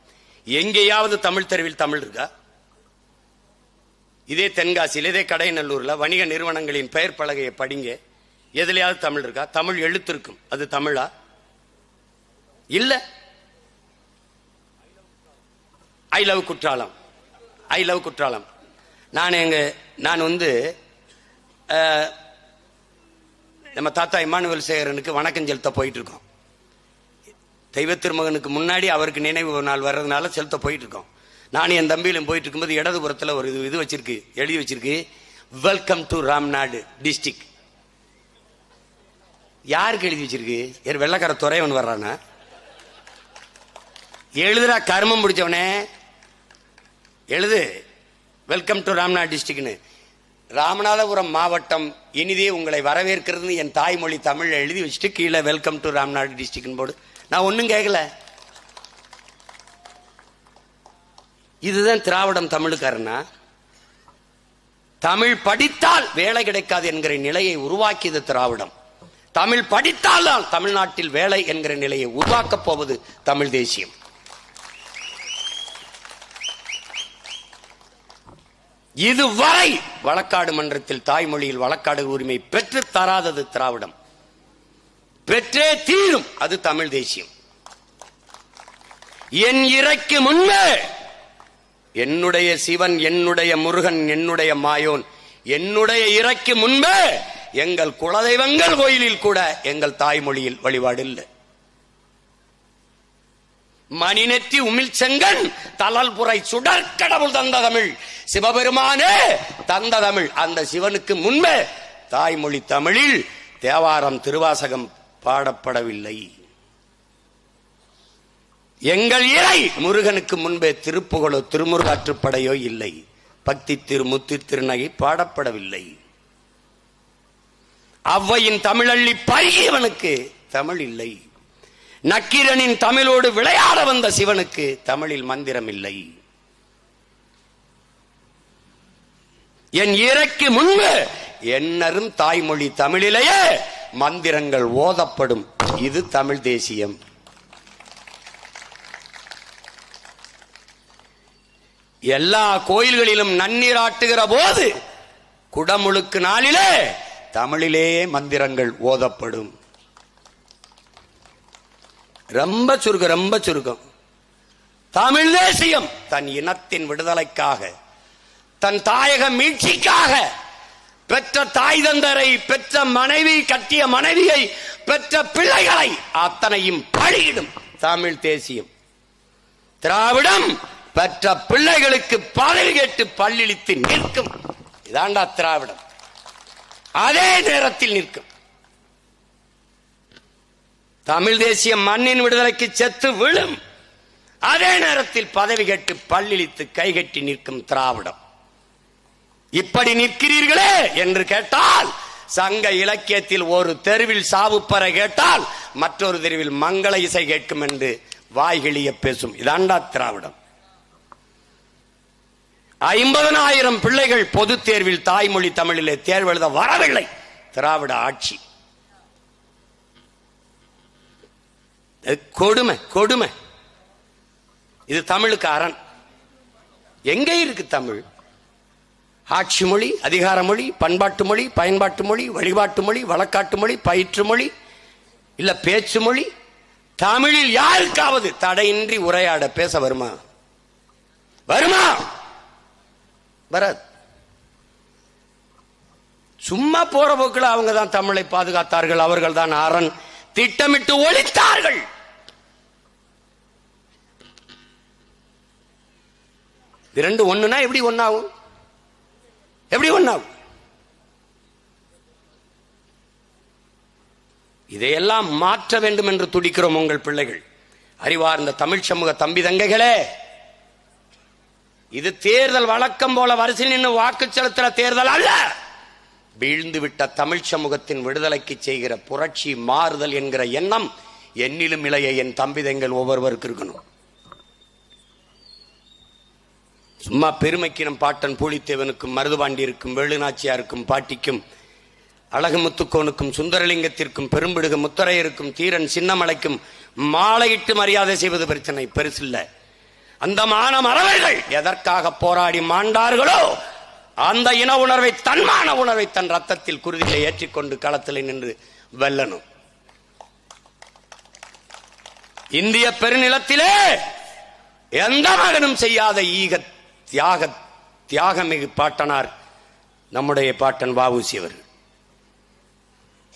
எங்கேயாவது தமிழ் தெருவில் தமிழ் இருக்கா? இதே தென்காசியில், இதே கடைநல்லூர்ல வணிக நிறுவனங்களின் பெயர் பலகையை படிங்க, எதுலையாவது தமிழ் இருக்கா? தமிழ் எழுத்து இருக்கும், அது தமிழா? இல்ல. I love Courtallam, I love Courtallam. நான் வந்து நம்ம தாத்தா இமானுவேல் சேகரனுக்கு வணக்கம் செலுத்த போயிட்டு இருக்கோம். தெய்வ திருமகனுக்கு முன்னாடி அவருக்கு நினைவு நாள் வர்றதுனால செலுத்த போயிட்டு இருக்கோம். நானும் என் தம்பியிலும் போயிட்டு இருக்கும்போது இடதுபுறத்துல ஒரு இது வச்சிருக்கு, எழுதி வச்சிருக்கு, வெல்கம் டு ராம்நாடு டிஸ்ட்ரிக்ட். யாருக்கு எழுதி வச்சிருக்கு? வெள்ளக்கார துறைவன் வர்றானா? எழுதுறா கர்மம் பிடிச்சவனே, எழுது வெல்கம் டு ராம்நாடு டிஸ்ட்ரிக்ட்னு. ராமநாதபுரம் மாவட்டம் இனிதே உங்களை வரவேற்கிறது என் தாய்மொழி தமிழ் எழுதி வச்சுட்டு கீழே வெல்கம் டு ராம்நாடு டிஸ்ட்ரிக்ட் போடு. நான் ஒன்னும் கேட்கல. இதுதான் திராவிடம் தமிழுக்காரனா? தமிழ் படித்தால் வேலை கிடைக்காது என்கிற நிலையை உருவாக்கியது திராவிடம். தமிழ் படித்தால் தமிழ்நாட்டில் வேலை என்கிற நிலையை உருவாக்கப் போவது தமிழ் தேசியம். இதுவரை வழக்காடு மன்றத்தில் தாய்மொழியில் வழக்காடு உரிமை பெற்று தராதது திராவிடம். பெற்றே தீரும், அது தமிழ் தேசியம். என் இறைக்கு முன்பே என்னுடைய சிவன், என்னுடைய முருகன், என்னுடைய மாயோன், என்னுடைய இறைக்கு முன்பே எங்கள் குலதெய்வங்கள் கோயிலில் கூட எங்கள் தாய்மொழியில் வழிபாடு இல்லை. மணிநெற்றி உமிழ் செங்கன் தளல்புரை சுடற்கடவுள் தந்த தமிழ், சிவபெருமானே தந்த தமிழ். அந்த சிவனுக்கு முன்பே தாய்மொழி தமிழில் தேவாரம், திருவாசகம் பாடப்படவில்லை. எங்கள் இறை முருகனுக்கு முன்பே திருப்புகழோ திருமுருகாற்றுப்படையோ இல்லை. பக்தி திருமுத்தி திருநகை பாடப்படவில்லை. அவ்வையின் தமிழள்ளி பருகியவனுக்கு தமிழ் இல்லை. நக்கீரனின் தமிழோடு விளையாட வந்த சிவனுக்கு தமிழில் மந்திரம் இல்லை. என் இறைக்கு முன்பு என்னரும் தாய்மொழி தமிழிலேயே மந்திரங்கள் ஓதப்படும். இது தமிழ் தேசியம். எல்லா கோயில்களிலும் நன்னீராட்டுகிற போது குடமுழுக்கு நாளிலே தமிழிலே மந்திரங்கள் ஓதப்படும். ரொம்ப சுருக்கம், ரொம்ப சுருக்கம். தமிழ் தேசியம் தன் இனத்தின் விடுதலைக்காக, தன் தாயக மீட்சிக்காக பெற்ற தாய் தந்தரை, பெற்ற மனைவி, கட்டிய மனைவியை, பெற்ற பிள்ளைகளை அத்தனையும் பழியிடும் தமிழ் தேசியம். திராவிடம் பெற்ற பிள்ளைகளுக்கு பதவி கேட்டு பல்லிழித்து நிற்கும். இதாண்டா திராவிடம். அதே நேரத்தில் நிற்கும். தமிழ் தேசியம் மண்ணின் விடுதலைக்கு செத்து விழும். அதே நேரத்தில் பதவி கேட்டு பல்லிழித்து கைகட்டி நிற்கும் திராவிடம். இப்படி நிற்கிறீர்களே என்று கேட்டால், சங்க இலக்கியத்தில் ஒரு தெருவில் சாவுப்பற கேட்டால் மற்றொரு தெருவில் மங்கள இசை கேட்கும் என்று வாய்கிழிய பேசும். இதாண்டா திராவிடம். 50,000 பிள்ளைகள் பொது தேர்வில் தாய்மொழி தமிழிலே தேர்வு எழுத வரவில்லை. திராவிட ஆட்சி. கொடுமை, கொடுமை. இது தமிழுக்கு அரண். எங்க இருக்கு தமிழ்? ஆட்சி மொழி, அதிகார மொழி, பண்பாட்டு மொழி, பயன்பாட்டு மொழி, வழிபாட்டு மொழி, வழக்காட்டு மொழி, பயிற்று மொழி, இல்ல பேச்சு மொழி. தமிழில் யாருக்காவது தடையின்றி உரையாட பேச வருமா? வருமா? வராது. சும்மா போற போக்கில் அவங்க தான் தமிழை பாதுகாத்தார்கள், அவர்கள் தான் அரண், திட்டமிட்டு ஒழித்தார்கள். இரண்டு ஒண்ணுனா எப்படி ஒன்னாகும்? எப்படி ஒன்னாகும்? இதையெல்லாம் மாற்ற வேண்டும் என்று துடிக்கிறோம் உங்கள் பிள்ளைகள். அறிவார்ந்த தமிழ் சமூக தம்பி தங்கைகளே, இது தேர்தல் வழக்கம் போல வரிசையில் நின்று வாக்கு செலுத்துற தேர்தல் அல்ல. வீழ்ந்து விட்ட தமிழ் சமூகத்தின் விடுதலைக்கு செய்கிற புரட்சி, மாறுதல் என்கிற எண்ணம் என்னிலும் இளைய என் தம்பிதங்கள் ஒவ்வொருவருக்கு இருக்கணும். சும்மா பெருமைக்கு நம் பாட்டன் பூலித்தேவனுக்கும், மருதுபாண்டியருக்கும், வேலுநாச்சியாருக்கும், பாட்டிக்கும், அழகுமுத்துக்கோனுக்கும், சுந்தரலிங்கத்திற்கும், பெரும்பிடுக முத்தரையருக்கும், தீரன் சின்னமலைக்கும் மாலையிட்டு மரியாதை செய்வது பிரச்சனை பெருசில்லை. அந்த மான மறவர்கள் எதற்காக போராடி மாண்டார்களோ அந்த இன உணர்வை, தன்மான உணர்வை தன் ரத்தத்தில் குருதியை ஏற்றிக்கொண்டு களத்தில் நின்று வெல்லணும். இந்திய பெருநிலத்திலே எந்த மகனும் செய்யாத ஈக தியாகமிகு பாட்டனார் நம்முடைய பாட்டன் வ.உ.சி. அவர்கள்.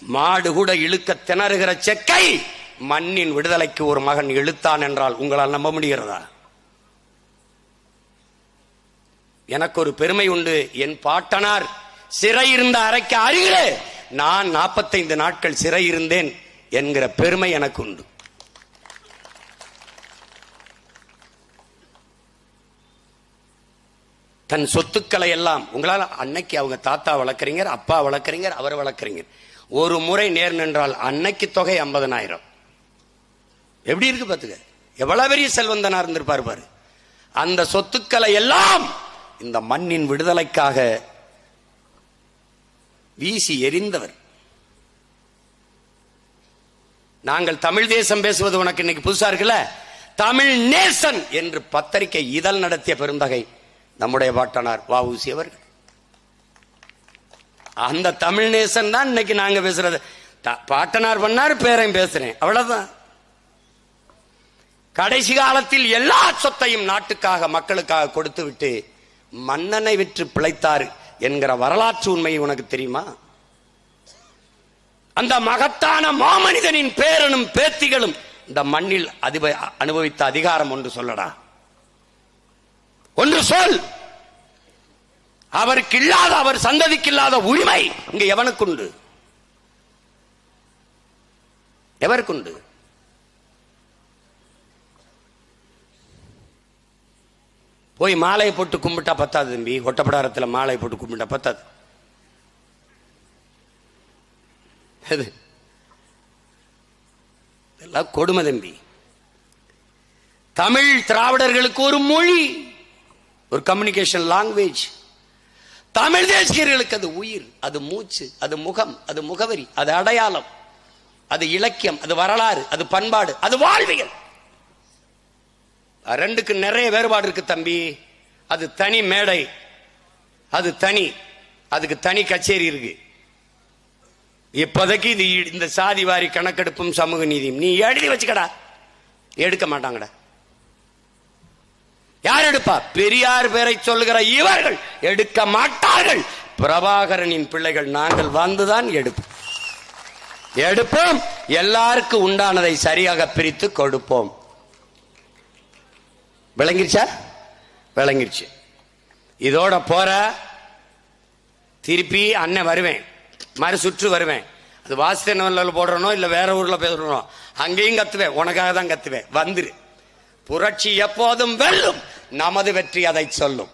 மாடு கூட இழுக்க திணறுகிற செக்கை மண்ணின் விடுதலைக்கு ஒரு மகன் இழுத்தான் என்றால் உங்களால் நம்ப முடிகிறதா? எனக்கு ஒரு பெருமை உண்டு. என் பாட்டனார் சிறை இருந்த அறைக்கு அருகிலே நான் 45 நாட்கள் சிறை இருந்தேன் என்கிற பெருமை எனக்கு உண்டு. தன் சொத்துக்களை எல்லாம் உங்களால், அன்னைக்கு அவங்க தாத்தா வளர்க்குறீங்க, அப்பா வளர்க்குறீங்க, அவர் வளர்க்குறீங்க, ஒரு முறை நேர் நின்றால் அன்னைக்கு தொகை 50,000. எப்படி இருக்கு பாத்துக்க, எவ்வளவு பெரிய செல்வந்தனா இருந்திருப்பாரு பாரு. அந்த சொத்துக்களை எல்லாம் இந்த மண்ணின் விடுதலைக்காக வீசி எறிந்தவர். நாங்கள் தமிழ் தேசம் பேசுவது உனக்கு இன்னைக்கு புதுசா இருக்குல்ல. தமிழ் நேசன் என்று பத்திரிகை இதழ் நடத்திய பெருந்தகை நம்முடைய பாட்டனார் வ.உ.சி. அவர்கள். அந்த தமிழ் நேசன் தான் இன்னைக்கு நாங்க பேசுறது. பாட்டனார் பண்ணார், பேரையும் பேசுறேன், அவ்வளவுதான். கடைசி காலத்தில் எல்லா சொத்தையும் நாட்டுக்காக மக்களுக்காக கொடுத்து விட்டு மன்னனை விற்று பிழைத்தார் என்கிற வரலாற்று உண்மை உனக்கு தெரியுமா? அந்த மகத்தான மாமனிதனின் பேரனும் பேத்திகளும் இந்த மண்ணில் அனுபவித்த அதிகாரம் ஒன்று சொல்லடா, ஒன்று சொல். அவருக்கு இல்லாத, அவர் சந்ததிக்கு இல்லாத உரிமை இங்க எவனுக்குண்டு? எவருக்குண்டு? போய் மாலையை போட்டு கும்பிட்டா பத்தாது தம்பி. ஒட்டப்படாரத்தில் மாலை போட்டு கும்பிட்டா பத்தாது. இதெல்லாம் கொடுமை தம்பி. தமிழ் திராவிடர்களுக்கு ஒரு மொழி, ஒரு கம்யூனிகேஷன் லாங்குவேஜ். தமிழ் தேசியர்களுக்கு அது உயிர், அது மூச்சு, அது முகம், அது முகவரி, அது அடையாளம், அது இலக்கியம், அது வரலாறு, அது பண்பாடு, அது வாழ்வியல். ரெண்டுக்கு நிறைய வேறுபாடு இருக்கு தம்பி. அது தனி மேடை, அது தனி, அதுக்கு தனி கச்சேரி இருக்கு. இப்போதைக்கு இது இந்த சாதி வாரி கணக்கெடுப்பும் சமூக நீதியும் நீ எழுதி வச்சுக்கடா. எடுக்க மாட்டாங்கடா. யார் எடுப்பா? பெரியார் பேரை சொல்லுகிற இவர்கள் எடுக்க மாட்டார்கள். பிரபாகரனின் பிள்ளைகள் நாங்கள் வந்துதான் எடுப்போம். எல்லாருக்கும் உண்டானதை சரியாக பிரித்து கொடுப்போம். விளங்கிருச்சா? விளங்கிருச்சு. இதோட போற திருப்பி அண்ணன் வருவேன், மறு சுற்று வருவேன். அது வாசித்தனவரில் போடுறனோ இல்ல வேற ஊர்ல பேசுறனோ அங்கேயும் கத்துவேன். உனக்காக தான் கத்துவேன். வந்துரு. புரட்சி எப்போதும் வெல்லும். நமது வெற்றி அதை சொல்லும்.